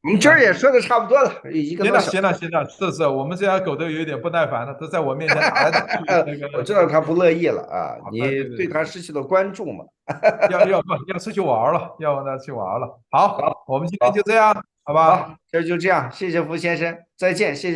我们今儿也说的差不多了，一个行了，多小时。行了，行了，是，我们这家狗都有点不耐烦了，都在我面前打来打去。那个，我知道他不乐意了啊，你对对对他对，失去了关注嘛。要出去玩了，要呢去玩了。好，好，我们今天就好，这样，好吧？好，这就这样，谢谢福先生，再见，谢谢。